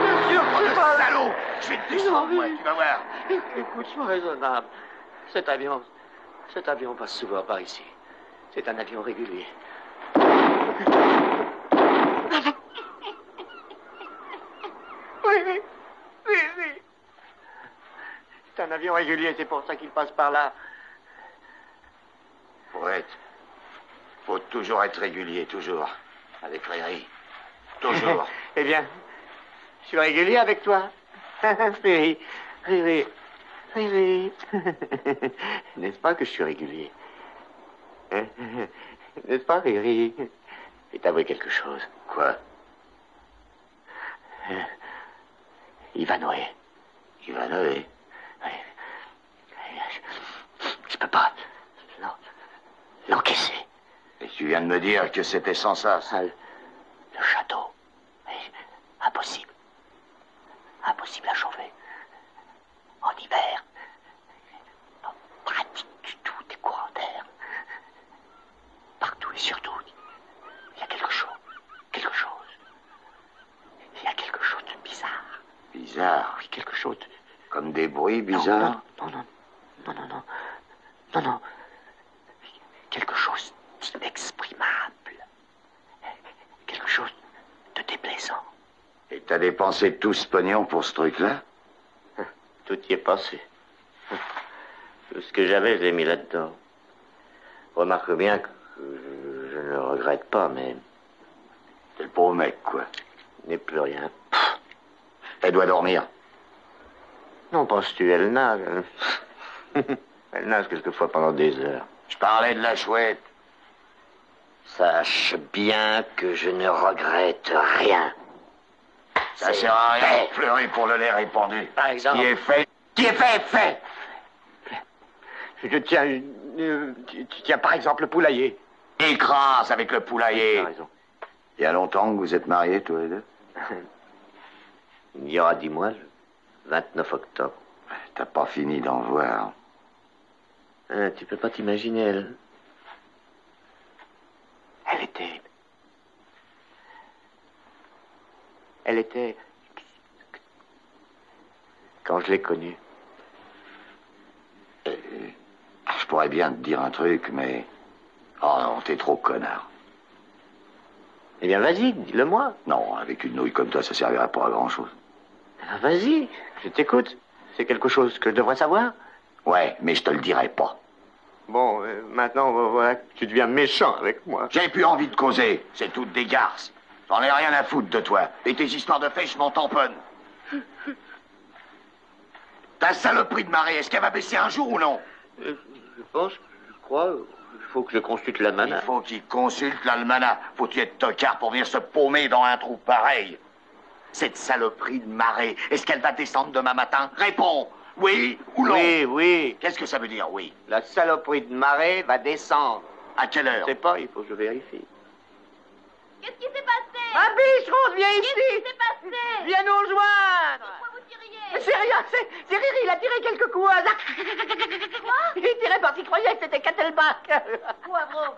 Je jure, Oh, c'est le pas... salaud! Je vais te descendre, moi, tu vas voir! Écoute, sois raisonnable. Cet avion passe souvent par ici. C'est un avion régulier. Riri! Riri! C'est un avion régulier, c'est pour ça qu'il passe par là. Faut toujours être régulier, toujours. Avec Riri. Toujours. Eh bien, je suis régulier avec toi. Riri, Riri, Riri. N'est-ce pas que je suis régulier? Hein? N'est-ce pas, Riri? Je vais t'avouer quelque chose. Quoi? Ivanhoe. Ivanhoe? Oui. Je peux pas l'encaisser. Et tu viens de me dire que c'était sans ça. Le château. Oui. Impossible. Impossible à chauffer. En hiver. Pas pratique du tout des courants d'air. Partout et surtout, il y a quelque chose. Quelque chose. Il y a quelque chose de bizarre. Bizarre? Oui, quelque chose de... Comme des bruits bizarres? Non. Quelque chose d'inexprimable. Quelque chose de déplaisant. Et t'as dépensé tout ce pognon pour ce truc-là? Tout y est passé. Tout ce que j'avais, je l'ai mis là-dedans. Remarque bien que je ne regrette pas, mais... T'es le pauvre mec, quoi. Il n'est plus rien. Elle doit dormir. Non, penses-tu, elle nage. Elle nage quelquefois pendant des heures. Je parlais de la chouette. Sache bien que je ne regrette rien. Ça sert à rien de pleurer pour le lait répandu. Par exemple... Qui est fait, est fait. Tu tiens par exemple le poulailler. Écrase avec le poulailler. T'as raison. Il y a longtemps que vous êtes mariés, tous les deux? Il y aura 10 mois, le 29 octobre. T'as pas fini d'en voir. Hein, tu peux pas t'imaginer, elle. Elle était... Quand je l'ai connue. Je pourrais bien te dire un truc, mais... Oh non, t'es trop connard. Eh bien, vas-y, dis-le-moi. Non, avec une nouille comme toi, ça servirait pas à grand-chose. Ah, vas-y, je t'écoute. C'est quelque chose que je devrais savoir. Ouais, mais je te le dirai pas. Bon, maintenant, voilà que tu deviens méchant avec moi. J'ai plus envie de causer. C'est toutes des garces. J'en ai rien à foutre de toi. Et tes histoires de fêche m'en tamponnent. Ta saloperie de marée, est-ce qu'elle va baisser un jour ou non? Je crois, il faut que je consulte l'almanach. Il faut qu'il consulte l'almanach. Faut-il être tocard pour venir se paumer dans un trou pareil? Cette saloperie de marée, est-ce qu'elle va descendre demain matin? Réponds! Oui ou non? Oui, oui. Qu'est-ce que ça veut dire, oui? La saloperie de marée va descendre. À quelle heure? Je sais pas, il faut que je vérifie. Qu'est-ce qui s'est passé? Ma biche, Rose, viens ici! Qu'est-ce qui s'est passé? Viens nous rejoindre! Pourquoi vous tiriez? C'est rien, c'est Riri, il a tiré quelques coups au hasard. Quoi? Il tirait parce qu'il croyait que c'était Catelbach. Poivreau.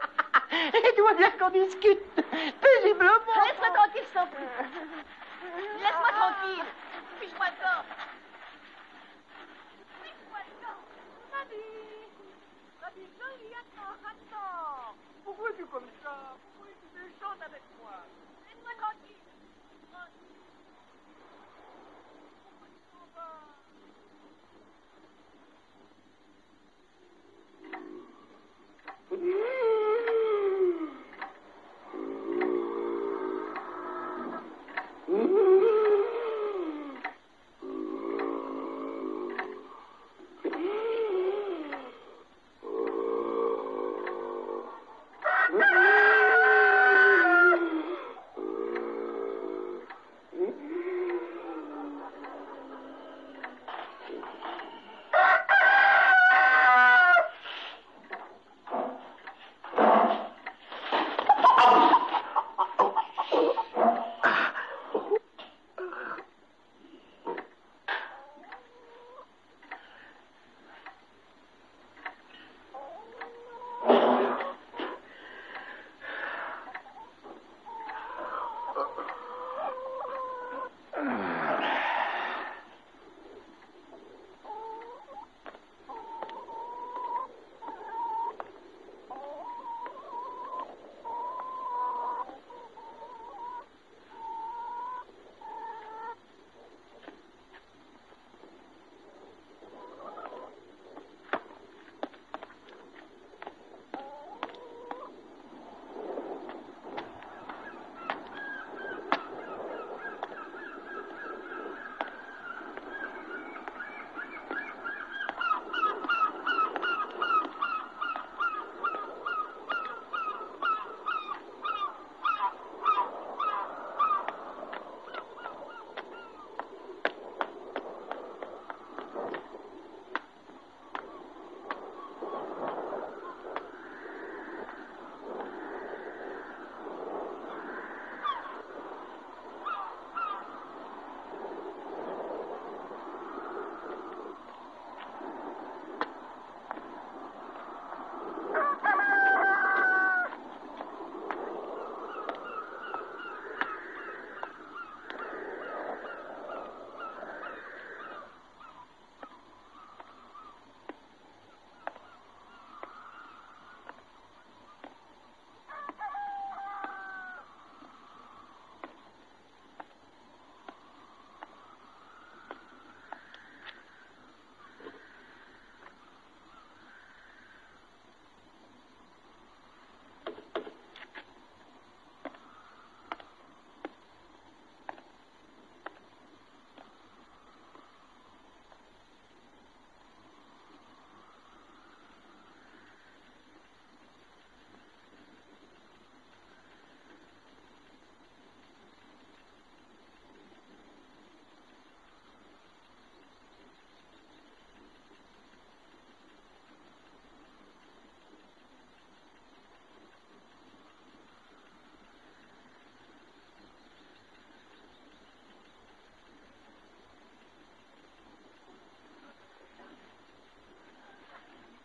Et tu vois bien qu'on discute paisiblement. Laisse-moi tranquille, je t'en prie. Laisse-moi tranquille. Fiche-moi le corps. Fiche-moi le corps. Rabi, joli, attends. Pourquoi es-tu comme ça? Pourquoi es-tu méchante avec moi? Laisse-moi tranquille.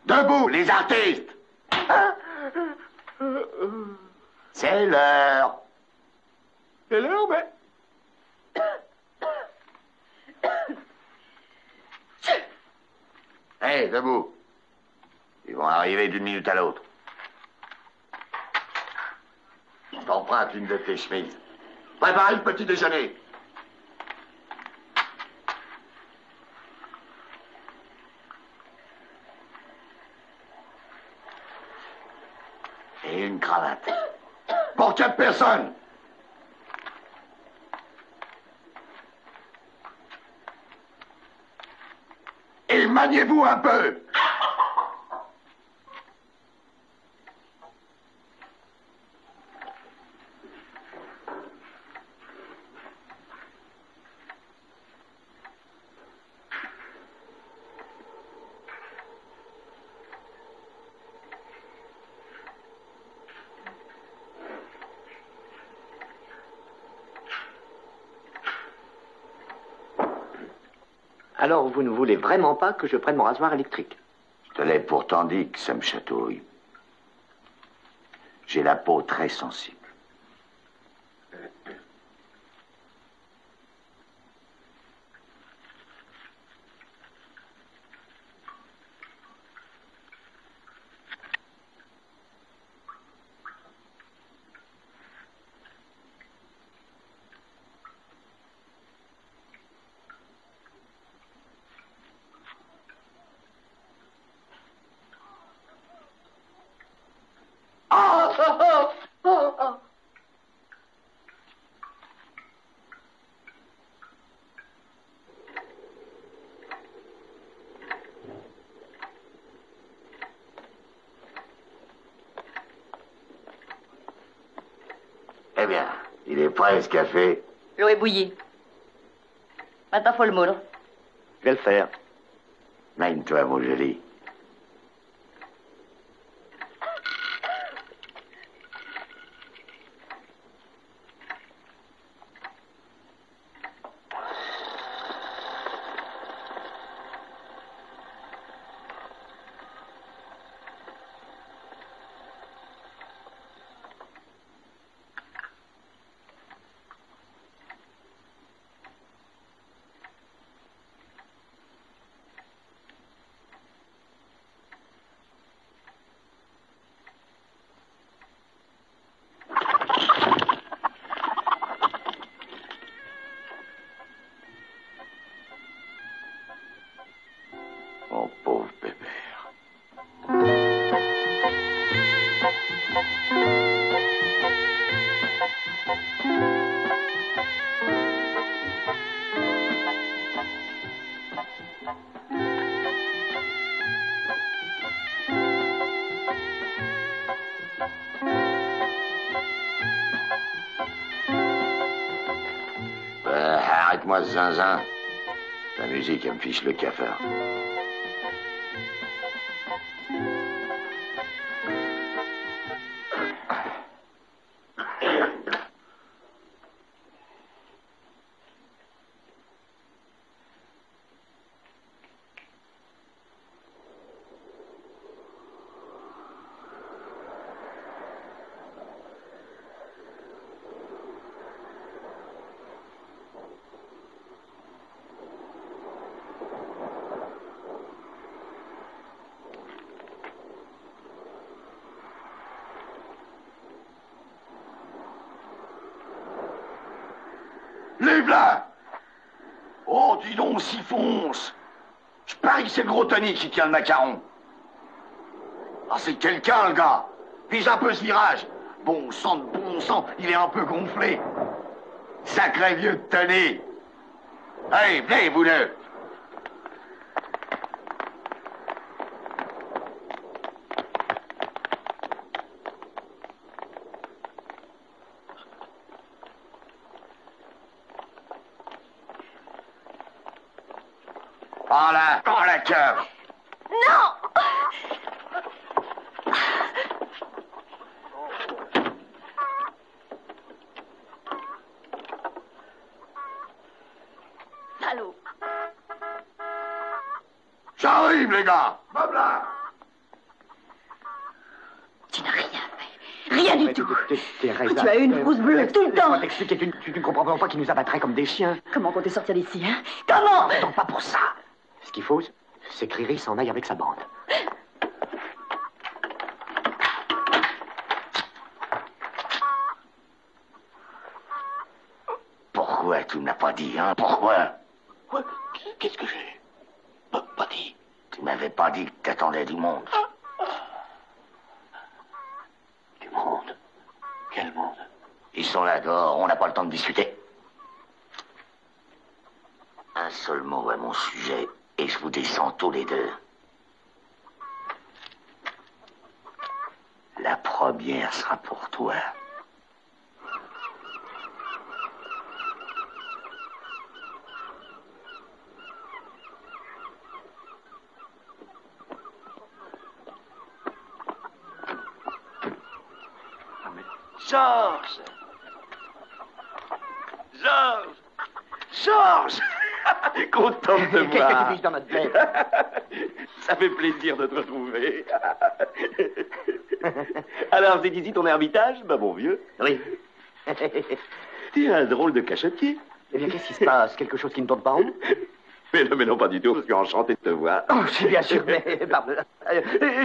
Debout, les artistes! C'est l'heure. C'est l'heure, mais... Hé, debout. Ils vont arriver d'une minute à l'autre. Je t'emprunte une de tes chemises. Prépare le petit déjeuner. Et une cravate. Pour 4 personnes. Et maniez-vous un peu. Alors, vous ne voulez vraiment pas que je prenne mon rasoir électrique? Je te l'ai pourtant dit que ça me chatouille. J'ai la peau très sensible. Eh bien, il est prêt ce café. L'eau est bouillie. Maintenant, faut le moudre. Je vais le faire. Mène-toi, mon joli. Mon pauvre pépère. Arrête-moi ce zinzin. La musique, elle me fiche le cafard. Lève là! Oh, dis donc, s'y fonce! Je parie que c'est le gros Tony qui tient le macaron. Ah, c'est quelqu'un, le gars! Vise un peu ce virage! Bon sang, il est un peu gonflé. Sacré vieux Tony! Allez, venez, vous deux! Prends la cave. Non! Salaud. J'arrive, les gars. Bob là. Tu n'as rien fait. Rien du tout. Thérèse, Tu as eu une frousse bleue tout le temps. Laisse-moi t'expliquer, tu ne comprends vraiment pas qu'ils nous abattraient comme des chiens. Comment compter sortir d'ici, hein? Comment? Non, pas pour ça. Ce qu'il faut, c'est que Riri s'en aille avec sa bande. Pourquoi tu ne m'as pas dit, hein? Pourquoi? Ouais, qu'est-ce que j'ai pas dit. Tu m'avais pas dit que t'attendais du monde. Du monde? Quel monde? Ils sont là dehors, on n'a pas le temps de discuter. Un seul mot à mon sujet, Et je vous descends tous les deux. La première sera pour toi. Georges! Georges! Georges! Content de te voir. Qu'est-ce que tu piges dans notre tête? Ça fait plaisir de te retrouver. Alors, c'est ici ton ermitage, bah mon vieux? Oui. T'es un drôle de cachetier. Eh bien, qu'est-ce qui se passe? Quelque chose qui ne tourne pas rond? Mais non, pas du tout. Je suis enchanté de te voir. Oh, c'est bien sûr, mais pardon.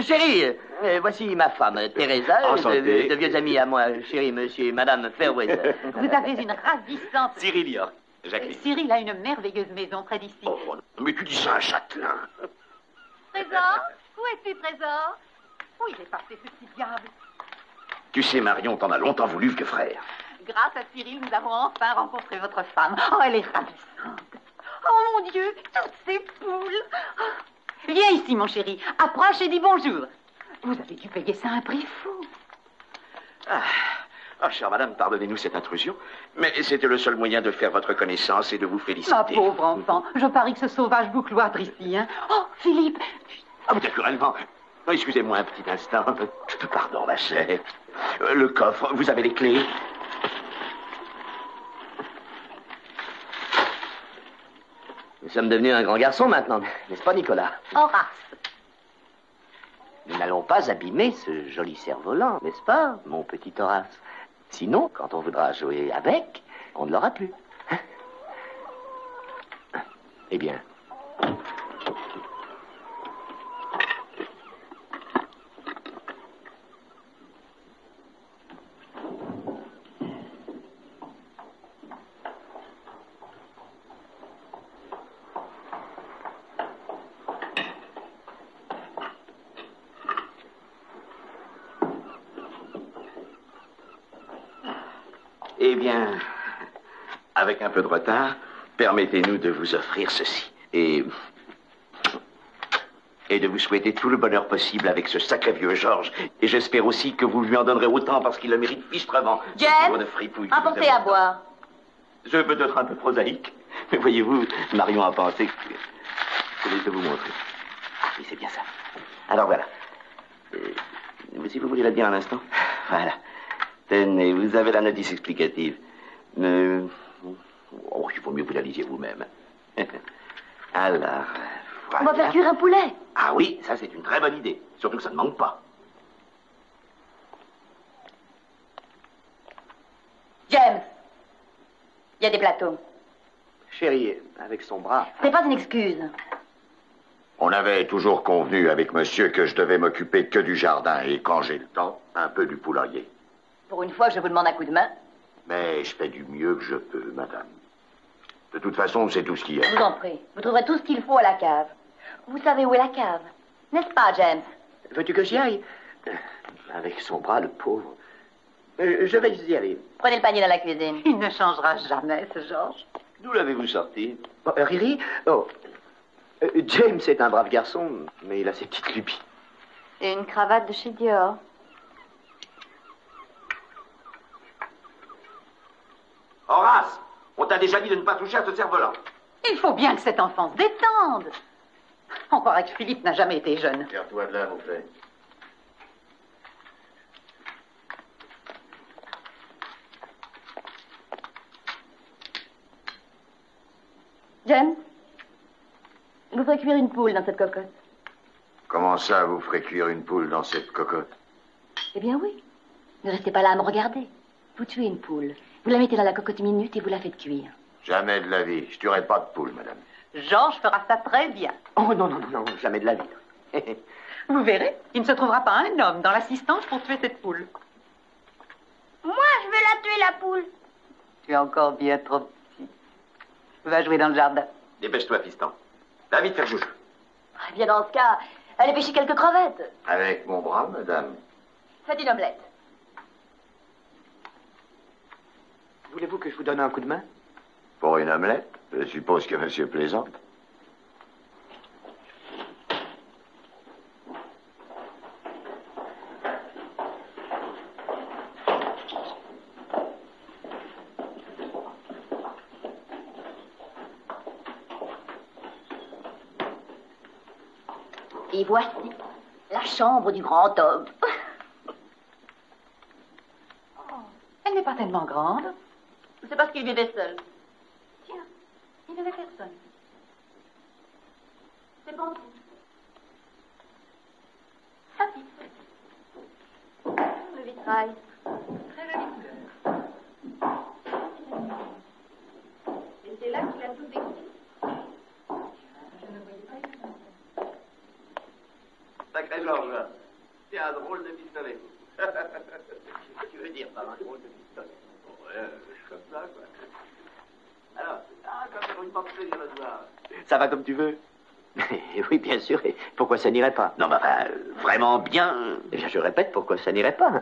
Chérie, voici ma femme, Teresa. Enchanté. De vieux amis à moi, chérie, monsieur et madame Fairweather. Vous avez une ravissante... Cyril York, Jacqueline. Cyril a une merveilleuse maison près d'ici. Oh, mais tu dis ça à un châtelain. Trésor? Où es-tu, Trésor? Où il est passé, ce petit diable? Tu sais, Marion, t'en as longtemps voulu, vieux frère. Grâce à Cyril, nous avons enfin rencontré votre femme. Oh, elle est ravissante. Oh, mon Dieu, toutes ces poules. Oh. Viens ici, mon chéri. Approche et dis bonjour. Vous avez dû payer ça un prix fou. Ah, chère madame, pardonnez-nous cette intrusion, mais c'était le seul moyen de faire votre connaissance et de vous féliciter. Ma pauvre enfant, je parie que ce sauvage vous cloître ici, hein. Oh, Philippe. Ah, mais naturellement. Excusez-moi un petit instant. Je te pardonne, ma chère. Le coffre, vous avez les clés? Nous sommes devenus un grand garçon maintenant, n'est-ce pas, Nicolas? Horace. Nous n'allons pas abîmer ce joli cerf-volant, n'est-ce pas, mon petit Horace? Sinon, quand on voudra jouer avec, on ne l'aura plus. Hein? Eh bien... Eh bien, avec un peu de retard, permettez-nous de vous offrir ceci. Et de vous souhaiter tout le bonheur possible avec ce sacré vieux Georges. Et j'espère aussi que vous lui en donnerez autant parce qu'il le mérite fichtrement. James, apportez à boire. Je peux être un peu prosaïque, mais voyez-vous, Marion a pensé que je vais vous montrer. Ah oui, c'est bien ça. Alors voilà. Si vous voulez la dire un instant. Voilà. Tenez, vous avez la notice explicative. Mais... Oh, il vaut mieux que vous la lisiez vous-même. Alors, voilà. On va faire cuire un poulet. Ah oui, ça c'est une très bonne idée. Surtout que ça ne manque pas. James, il y a des plateaux. Chérie, avec son bras... Ce n'est pas une excuse. On avait toujours convenu avec monsieur que je devais m'occuper que du jardin et quand j'ai le temps, un peu du poulailler. Pour une fois, je vous demande un coup de main. Mais je fais du mieux que je peux, madame. De toute façon, c'est tout ce qu'il y a. Je vous en prie. Vous trouverez tout ce qu'il faut à la cave. Vous savez où est la cave, n'est-ce pas, James? Veux-tu que j'y aille? Avec son bras, le pauvre. Je vais y aller. Prenez le panier dans la cuisine. Il ne changera jamais, ce Georges. D'où l'avez-vous sorti? Riri? Oh. James est un brave garçon, mais il a ses petites lubies. Et une cravate de chez Dior. Horace, on t'a déjà dit de ne pas toucher à ce cerf-volant. Il faut bien que cet enfant se détende. On croirait que Philippe n'a jamais été jeune. Tire-toi de là, mon frère. James, vous ferez cuire une poule dans cette cocotte. Comment ça, vous ferez cuire une poule dans cette cocotte? Eh bien oui. Ne restez pas là à me regarder. Vous tuez une poule. Vous la mettez dans la cocotte minute et vous la faites cuire. Jamais de la vie. Je tuerai pas de poule, madame. Georges fera ça très bien. Oh non, jamais de la vie. Vous verrez, il ne se trouvera pas un homme dans l'assistance pour tuer cette poule. Moi, je veux la tuer, la poule. Tu es encore bien trop petit. Va jouer dans le jardin. Dépêche-toi, fiston. Va vite faire joujou. Eh bien, dans ce cas, allez pêcher quelques crevettes. Avec mon bras, madame. Faites une omelette. Voulez-vous que je vous donne un coup de main? Pour une omelette? Je suppose que monsieur plaisante. Et voici la chambre du grand homme. Elle n'est pas tellement grande. C'est parce qu'il vivait seul. Tiens, il n'avait personne. C'est pour vous. Le vitrail. Très jolie couleur. Et c'est là qu'il a tout décrit. Sacré Georges, c'est un drôle de pistolet. Qu'est-ce que tu veux dire par un drôle de pistolet? Ouais, je suis comme ça, quoi. Alors, comme c'est pour une porte plaisir le soir. Ça va comme tu veux. Oui, bien sûr. Et pourquoi ça n'irait pas? Non, mais enfin, vraiment bien. Eh bien, je répète, pourquoi ça n'irait pas?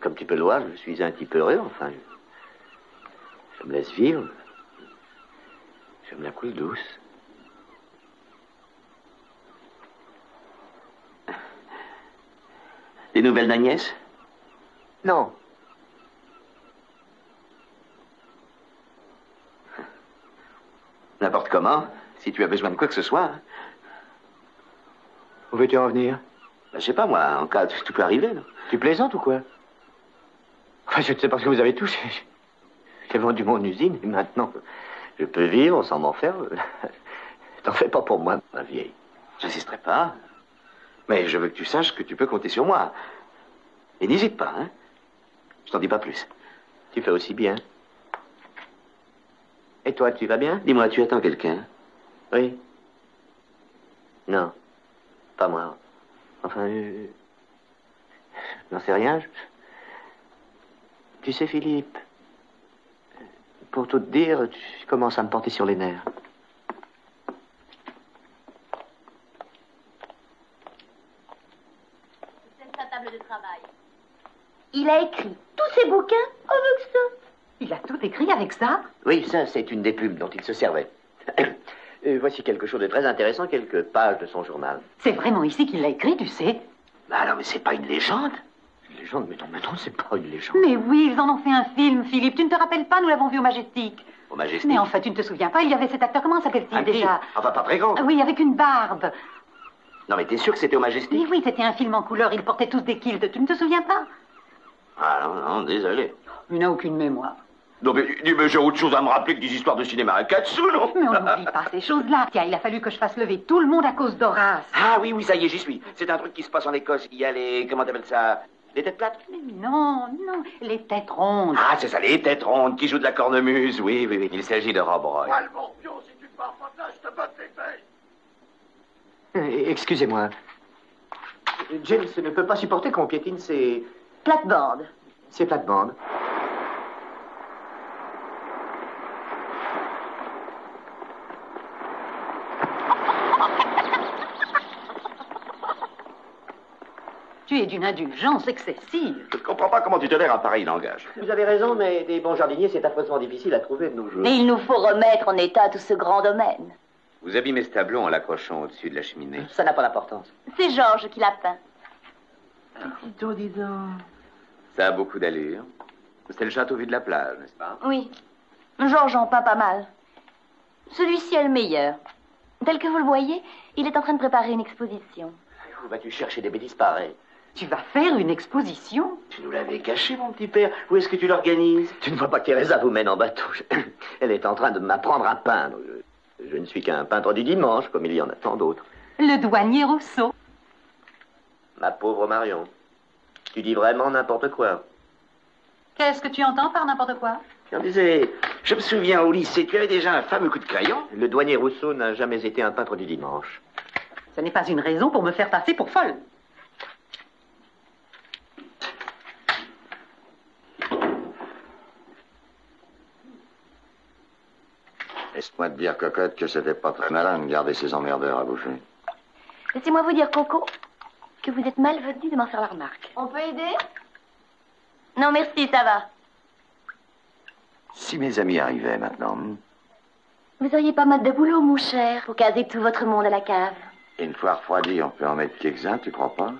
Comme tu peux le voir, je suis un type heureux, enfin. Je me laisse vivre. Je me la coule douce. Des nouvelles d'Agnès? Non. N'importe comment, si tu as besoin de quoi que ce soit. Hein. Où veux-tu en venir? Ben, je sais pas, moi, en cas, tout peut arriver. Non? Tu plaisantes ou quoi? Enfin, je ne sais pas ce que vous avez touché. J'ai vendu mon usine et maintenant, je peux vivre sans m'en faire. T'en fais pas pour moi, ma vieille. J'insisterai pas. Mais je veux que tu saches que tu peux compter sur moi. Et n'hésite pas, hein. Je t'en dis pas plus. Tu fais aussi bien. Et toi, tu vas bien? Dis-moi, tu attends quelqu'un? Oui. Non. Pas moi. Enfin, n'en sais rien. Tu sais, Philippe, pour tout te dire, tu commences à me porter sur les nerfs. C'est sa table de travail. Il a écrit tous ses bouquins avec ça. Il a tout écrit avec ça? Oui, ça, c'est une des plumes dont il se servait. Voici quelque chose de très intéressant, quelques pages de son journal. C'est vraiment ici qu'il l'a écrit, tu sais. Bah alors, mais c'est pas une légende. Une légende, mais non, c'est pas une légende. Mais oui, ils en ont fait un film, Philippe. Tu ne te rappelles pas, nous l'avons vu au Majestic. Au Majestic? Mais enfin, tu ne te souviens pas, il y avait cet acteur, comment s'appelle-t-il déjà? Enfin, pas très grand. Oui, avec une barbe. Non, mais t'es sûr que c'était au Majestic? Mais oui, c'était un film en couleur, ils portaient tous des kilts. Tu ne te souviens pas? Ah non, désolé. Il n'a aucune mémoire. Non, mais j'ai autre chose à me rappeler que des histoires de cinéma à 4 sous, non? Mais on n'oublie pas ces choses-là. Tiens, il a fallu que je fasse lever tout le monde à cause d'Horace. Ah oui, ça y est, j'y suis. C'est un truc qui se passe en Écosse. Il y a les... comment t'appelles ça? Les têtes plates? Mais non, les têtes rondes. Ah, c'est ça, les têtes rondes qui jouent de la cornemuse. Oui, il s'agit de Rob Roy. Moi, le morpion, si tu pars pas de là, je te botte les fesses. Excusez-moi. James ne peut pas supporter qu'on piétine ses... Plate-bande. Ses plates-bandes. Tu es d'une indulgence excessive. Je ne comprends pas comment tu tolères un pareil langage. Vous avez raison, mais des bons jardiniers, c'est affreusement difficile à trouver de nos jours. Mais il nous faut remettre en état tout ce grand domaine. Vous abîmez ce tableau en l'accrochant au-dessus de la cheminée. Ça n'a pas d'importance. C'est Georges qui l'a peint. Tito, dis donc. Ça a beaucoup d'allure. C'est le château vu de la plage, n'est-ce pas? Oui. Georges en peint pas mal. Celui-ci est le meilleur. Tel que vous le voyez, il est en train de préparer une exposition. Où vas-tu chercher des bêtises pareilles? Tu vas faire une exposition? Tu nous l'avais caché, mon petit père. Où est-ce que tu l'organises? Tu ne vois pas que Teresa vous mène en bateau. Elle est en train de m'apprendre à peindre. Je ne suis qu'un peintre du dimanche, comme il y en a tant d'autres. Le douanier Rousseau. Ma pauvre Marion, tu dis vraiment n'importe quoi. Qu'est-ce que tu entends par n'importe quoi? On disait, je me souviens au lycée, tu avais déjà un fameux coup de crayon. Le douanier Rousseau n'a jamais été un peintre du dimanche. Ce n'est pas une raison pour me faire passer pour folle. Laisse-moi te dire, cocotte, que c'était pas très malin de garder ces emmerdeurs à bouffer. Laissez-moi vous dire, Coco, que vous êtes malvenu de m'en faire la remarque. On peut aider? Non, merci, ça va. Si mes amis arrivaient maintenant, Vous auriez pas mal de boulot, mon cher, pour caser tout votre monde à la cave. et une fois refroidi, on peut en mettre quelques-uns, tu crois pas?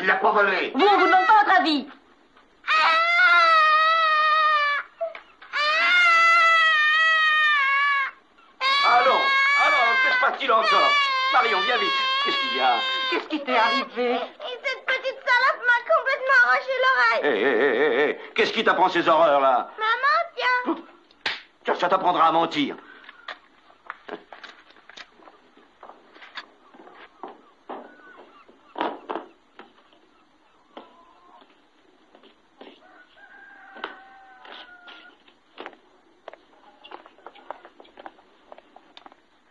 l'a pas volé. Vous, on vous demande pas votre avis. Allons, que se passe-t-il encore? Marion, viens vite. Qu'est-ce qu'il y a? Qu'est-ce qui t'est arrivé? Et cette petite salope m'a complètement arraché l'oreille. Hé, qu'est-ce qui t'apprend ces horreurs-là? Maman, tiens. Tiens, ça t'apprendra à mentir.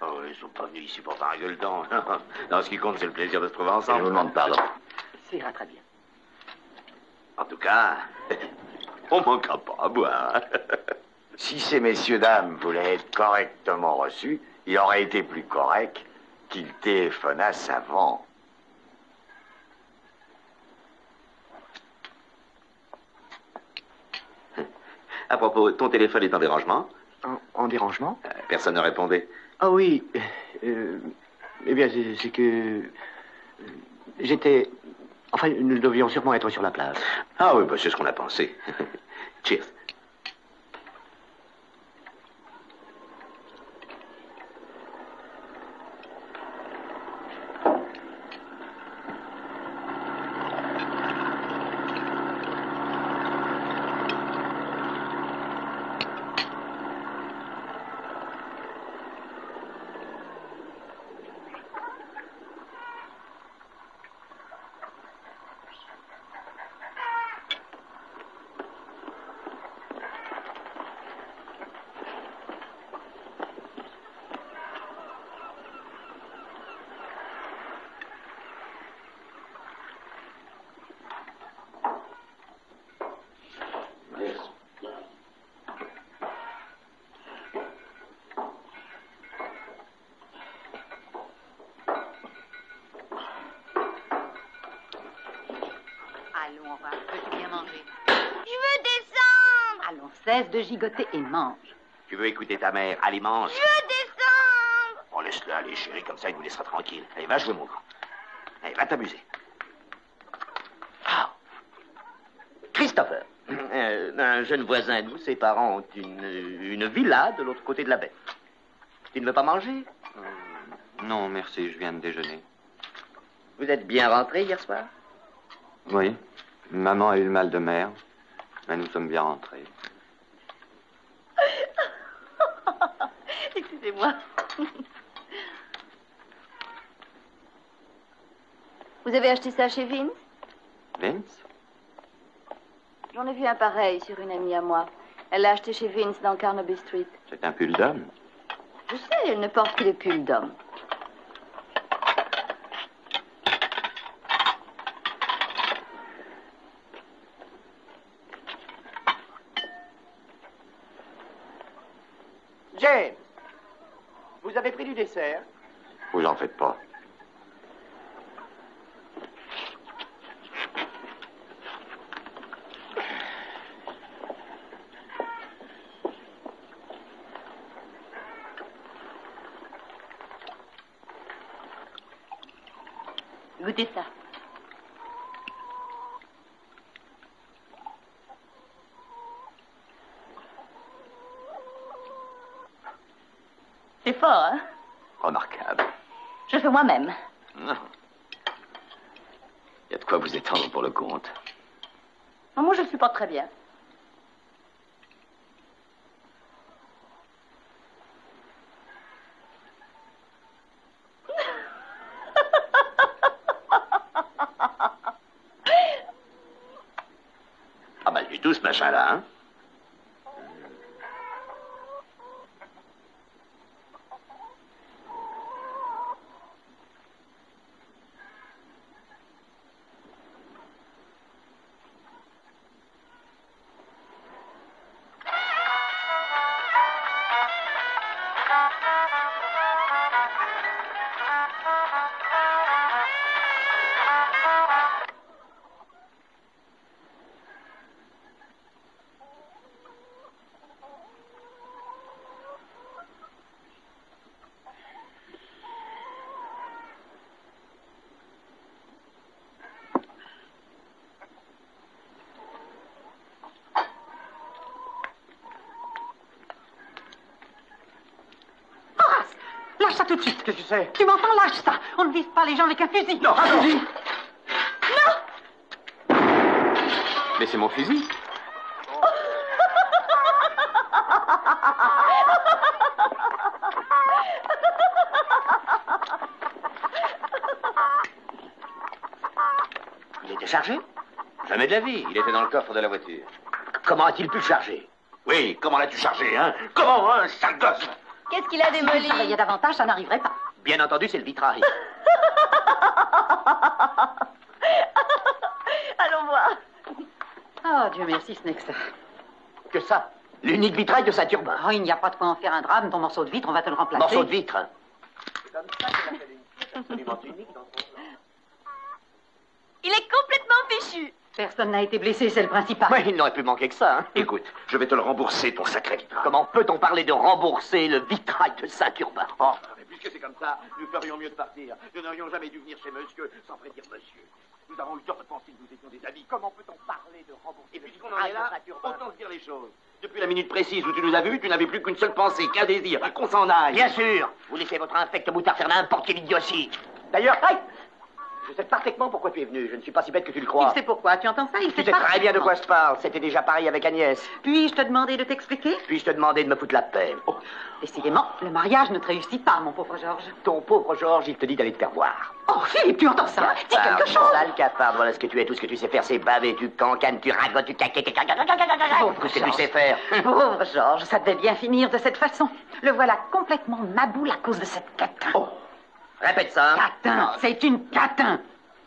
Oh, ils sont pas venus ici pour faire un gueuleton. Non, ce qui compte, c'est le plaisir de se trouver ensemble. Je vous demande pardon. Ça ira très bien. En tout cas, on manquera pas à boire. Si ces messieurs dames voulaient être correctement reçus, il aurait été plus correct qu'ils téléphonassent avant. À propos, ton téléphone est en dérangement? En dérangement? Personne ne répondait. Ah oui. Eh bien, c'est que... J'étais... Enfin, nous devions sûrement être sur la place. Ah oui, bah, c'est ce qu'on a pensé. Cheers. Allons, Aurore, veux-tu bien manger? Je veux descendre. Allons, cesse de gigoter et mange. Tu veux écouter ta mère? Allez, mange. Je veux descendre. On laisse-le aller, chérie, comme ça il nous laissera tranquille. Allez, va jouer, mon grand. Allez, va t'amuser. Ah. Christopher, un jeune voisin de nous, ses parents ont une villa de l'autre côté de la baie. Tu ne veux pas manger? Non, merci, je viens de déjeuner. Vous êtes bien rentré hier soir? Oui, maman a eu le mal de mer, mais nous sommes bien rentrés. Excusez-moi. Vous avez acheté ça chez Vince? Vince? J'en ai vu un pareil sur une amie à moi. Elle l'a acheté chez Vince dans Carnaby Street. C'est un pull d'homme. Je sais, elle ne porte que des pulls d'homme. James, vous avez pris du dessert? Vous en faites pas. Goûtez ça. C'est fort, hein? Remarquable. Je fais moi-même. Non. Il y a de quoi vous étendre pour le compte. Moi, je le supporte très bien. Pas mal du tout, ce machin-là, hein? Lâche ça tout de suite. Qu'est-ce que c'est? Tu m'entends? Lâche ça. On ne vise pas les gens avec un fusil. Non, un fusil. Non. Mais c'est mon fusil. Il était chargé? Jamais de la vie. Il était dans le coffre de la voiture. Comment a-t-il pu le charger? Oui, comment l'as-tu chargé, hein? Comment, hein, sale gosse? Qu'est-ce qu'il a Si démoli? tu travaillais davantage, ça n'arriverait pas. Bien entendu, c'est le vitrail. Allons voir. Oh, Dieu merci, ce n'est que ça. Que ça? L'unique vitrail de Saint-Urbain. Oh, il n'y a pas de quoi en faire un drame. Ton morceau de vitre, on va te le remplacer. Morceau de vitre, hein? Il est complètement fichu. Personne n'a été blessé, c'est le principal. Oui, il n'aurait pu manquer que ça, hein? Écoute, je vais te le rembourser, ton sacré vitrail. Comment peut-on parler de rembourser le vitrail de Saint-Urbain? Oh, mais puisque c'est comme ça, nous ferions mieux de partir. Nous n'aurions jamais dû venir chez monsieur sans prédire monsieur. Nous avons eu tort de penser que nous étions des amis. Comment peut-on parler de rembourser? Et puisqu'on en est là, autant se dire les choses. Depuis la minute précise où tu nous as vus, tu n'avais plus qu'une seule pensée, qu'un désir, qu'on s'en aille. Bien sûr. Vous laissez votre infecte moutard faire n'importe quelle idiotie. D'ailleurs, je sais parfaitement pourquoi tu es venu. Je ne suis pas si bête que tu le crois. Il sait pourquoi, tu entends ça? Il Tu sait sais très bien de quoi je parle. C'était déjà pareil avec Agnès. Puis-je te demander de t'expliquer? Puis-je te demander de me foutre la paix? Oh. Décidément, le mariage ne te réussit pas, mon pauvre Georges. Ton pauvre Georges, il te dit d'aller te faire voir. Oh, Philippe, tu entends ça? Dis quelque chose. Sale cafard, voilà ce que tu es. Tout ce que tu sais faire, c'est baver, tu cancanes, tu ragotes, tu caquettes, tout ce que tu sais faire. Pauvre Georges, ça devait bien finir de cette façon. Le voilà complètement maboule à cause de cette catin. Oh. Répète ça. Hein? Catin, c'est une catin.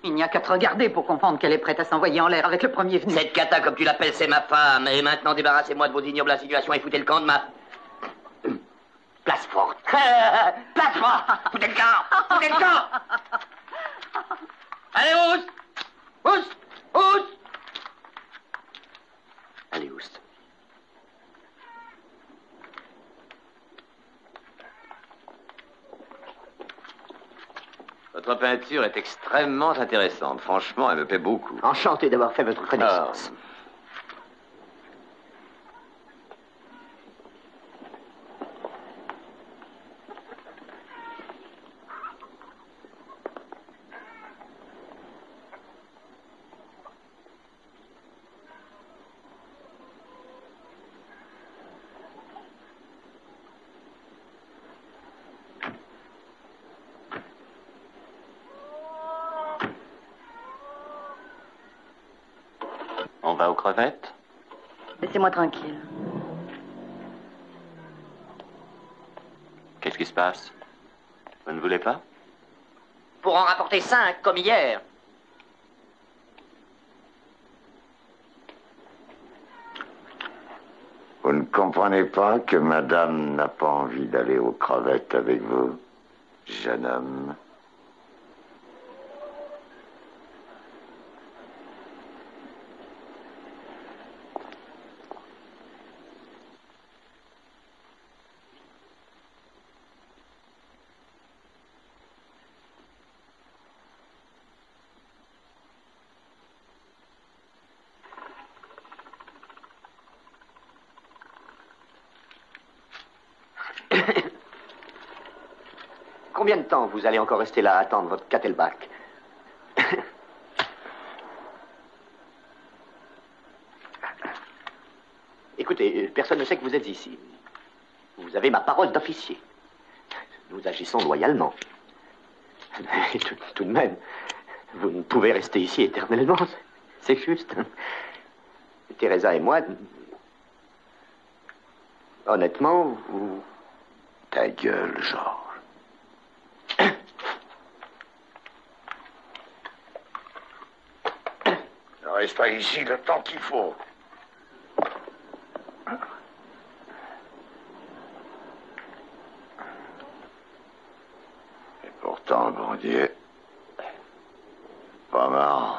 Il n'y a qu'à te regarder pour comprendre qu'elle est prête à s'envoyer en l'air avec le premier venu. Cette cata, comme tu l'appelles, c'est ma femme. Et maintenant, débarrassez-moi de vos ignobles insinuations et foutez le camp de ma... Place forte. Place forte. Foutez le camp. Foutez le camp. Allez, Oust. Oust. Oust. Allez, Oust. Votre peinture est extrêmement intéressante. Franchement, elle me plaît beaucoup. Enchanté d'avoir fait votre connaissance. On va aux crevettes? Laissez-moi tranquille. Qu'est-ce qui se passe? Vous ne voulez pas? Pour en rapporter 5, comme hier. Vous ne comprenez pas que madame n'a pas envie d'aller aux crevettes avec vous, jeune homme? Combien de temps vous allez encore rester là à attendre votre Cattelbach? Écoutez, personne ne sait que vous êtes ici. Vous avez ma parole d'officier. Nous agissons loyalement. Mais tout de même, vous ne pouvez rester ici éternellement. C'est juste. Teresa et moi, honnêtement, vous... Ta gueule, Georges. Ne reste pas ici le temps qu'il faut. Et pourtant, bon Dieu, pas marrant.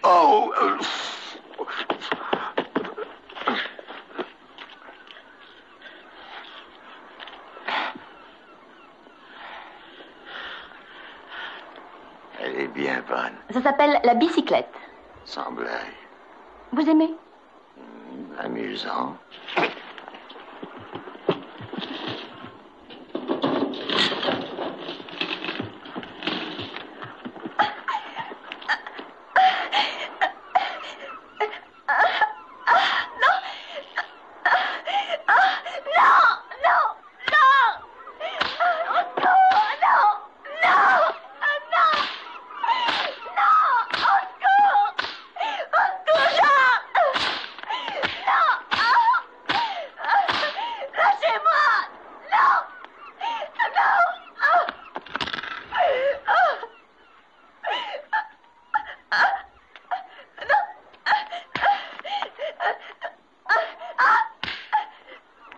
Oh Elle est bien bonne. Ça s'appelle la bicyclette. Sans blague. Vous aimez? Amusant.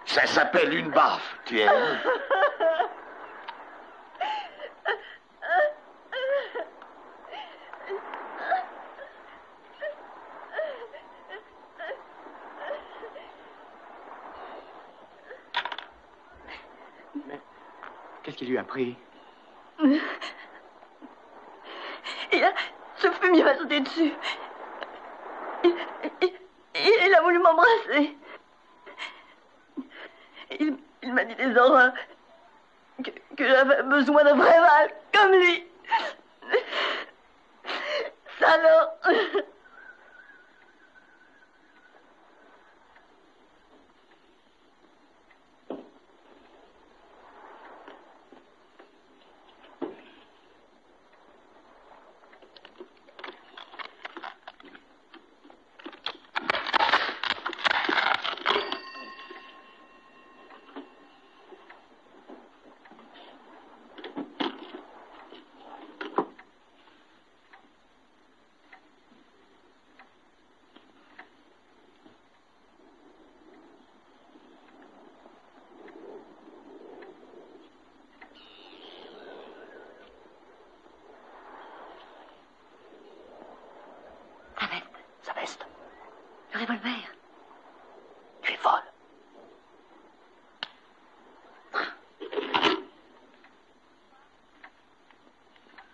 Ça s'appelle une baffe, tu es. Mais qu'est-ce qui lui a pris? Ce fumier m'a sauté dessus. Il a voulu m'embrasser. Il m'a dit des horreurs. Que j'avais besoin d'un vrai mâle comme lui. Salaud. revolver. Tu es folle.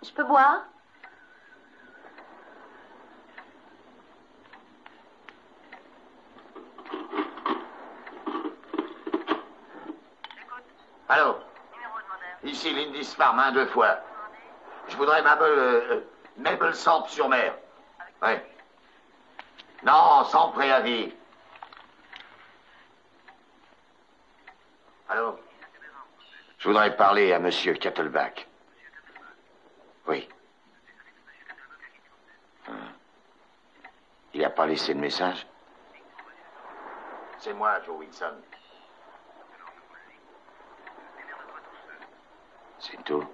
Je peux boire? Allô? Ici Lindisfarne, 1, 2 fois. Je voudrais Mabel Samp sur mer. Oui. Non, sans préavis. Allô? Je voudrais parler à Monsieur Castleback. Oui. Il n'a pas laissé de message? C'est moi, Joe Wilson. C'est tout.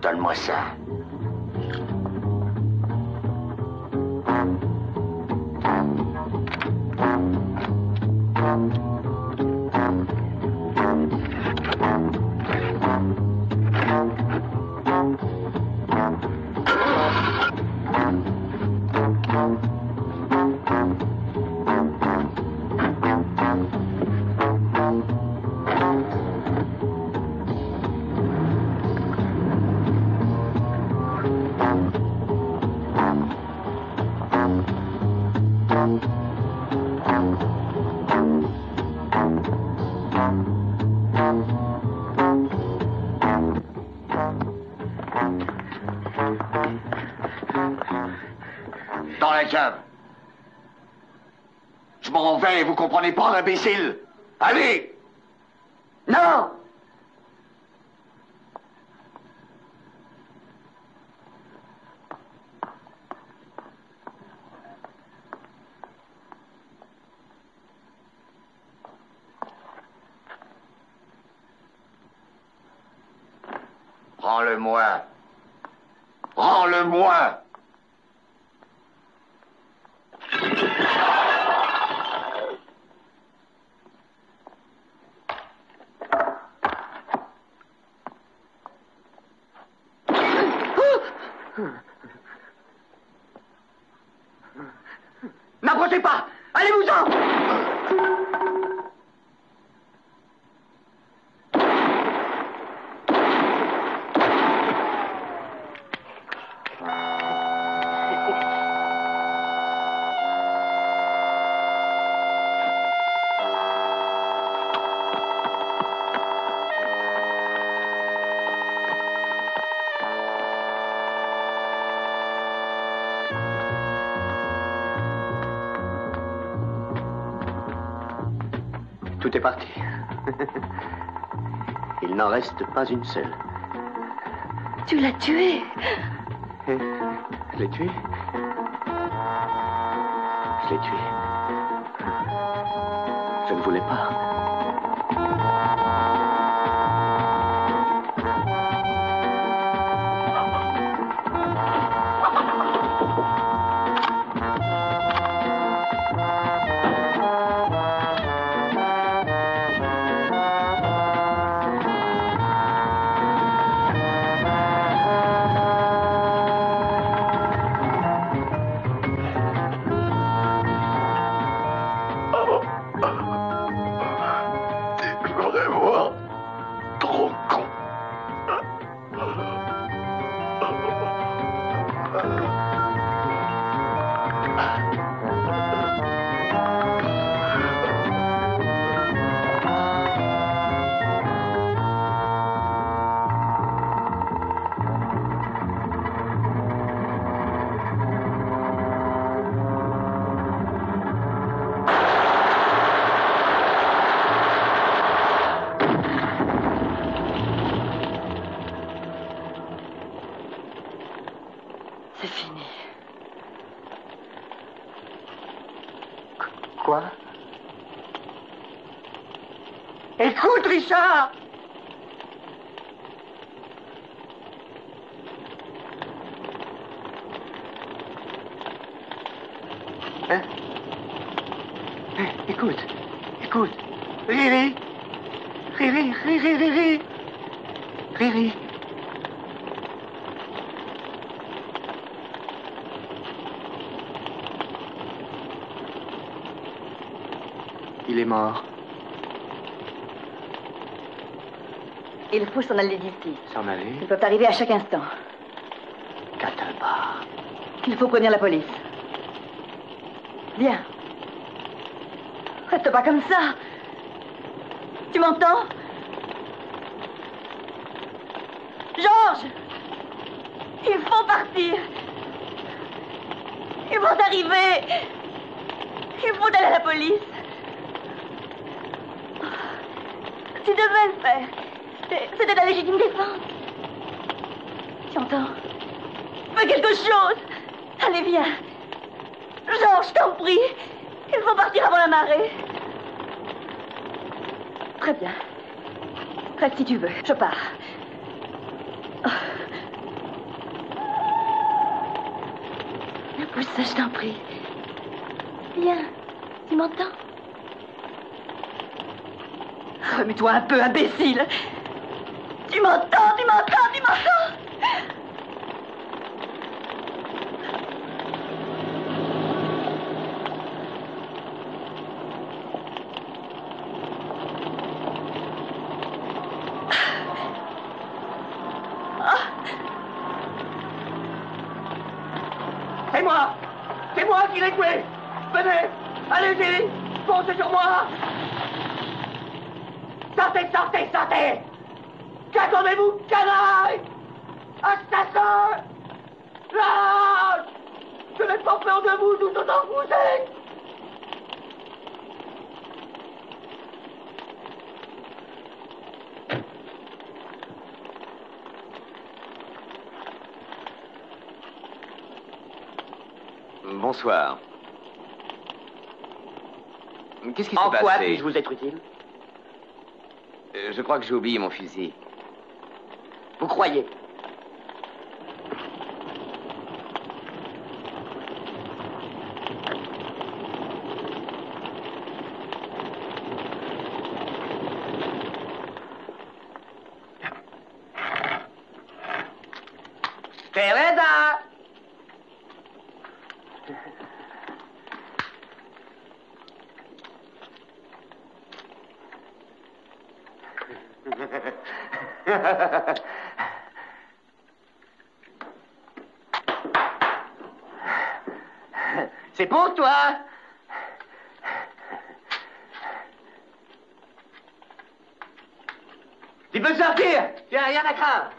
Donne-moi ça. Dans la cave. Je m'en vais, vous comprenez pas, imbécile? Allez! Non! Rends-le-moi. Rends-le-moi. N'approchez pas! Allez-vous-en! Tout est parti. Il n'en reste pas une seule. Tu l'as tué. Je l'ai tué. Je l'ai tué. Je ne voulais pas. C'est fini. Quoi? Écoute, Richard! Écoute. Riri. Riri. Il est mort. Il faut s'en aller d'ici. S'en aller? Ils peuvent arriver à chaque instant. Catelbach. Il faut prévenir la police. Viens. Reste pas comme ça. Tu m'entends? Georges! Il faut partir. Il faut arriver. Il faut aller à la police. Tu devais le faire. C'était la légitime défense. Tu entends? Fais quelque chose. Allez, viens. Georges, je t'en prie. Il faut partir avant la marée. Très bien. Reste si tu veux. Je pars. Ne pousse ça, je t'en prie. Viens. Tu m'entends? Remue-toi un peu, imbécile. Tu m'entends? C'est moi qui l'ai tué. Venez, allez-y, foncez sur moi. Sortez. Qu'attendez-vous, canaille? Assassin! Lâche! Je n'ai pas peur de vous, tout autant que vous êtes! Bonsoir. Qu'est-ce qui s'est En passé? quoi puis-je vous être utile? Je crois que j'ai oublié mon fusil. Vous croyez? Teresa! C'est pour toi. Tu peux sortir. Tu n'as rien à craindre.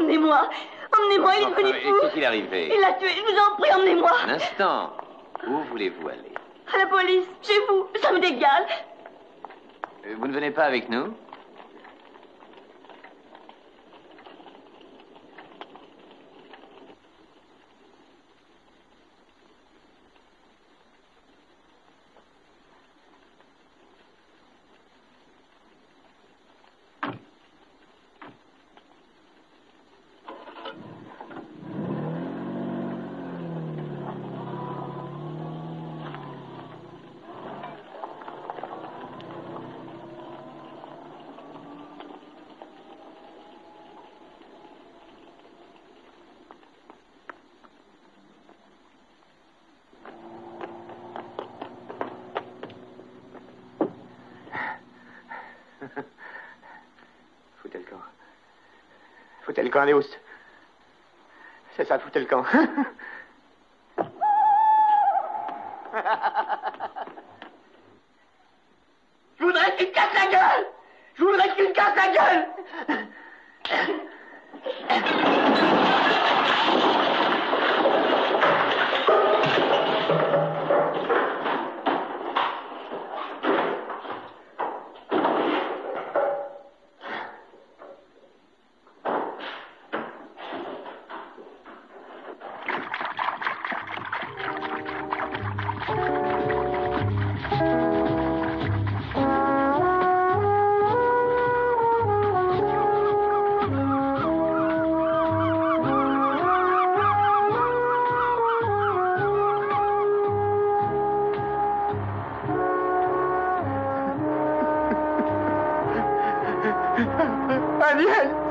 Emmenez-moi, il est devenu fou. Qu'est-ce qu'il est arrivé? Il l'a tué, je vous en prie, emmenez-moi. Un instant. Où voulez-vous aller? À la police, chez vous, ça m'est égal. Vous ne venez pas avec nous? Foutez le camp, Léoust. C'est ça, foutez le camp. Je voudrais qu'il casse la gueule! Je voudrais qu'il casse la gueule! Agnès!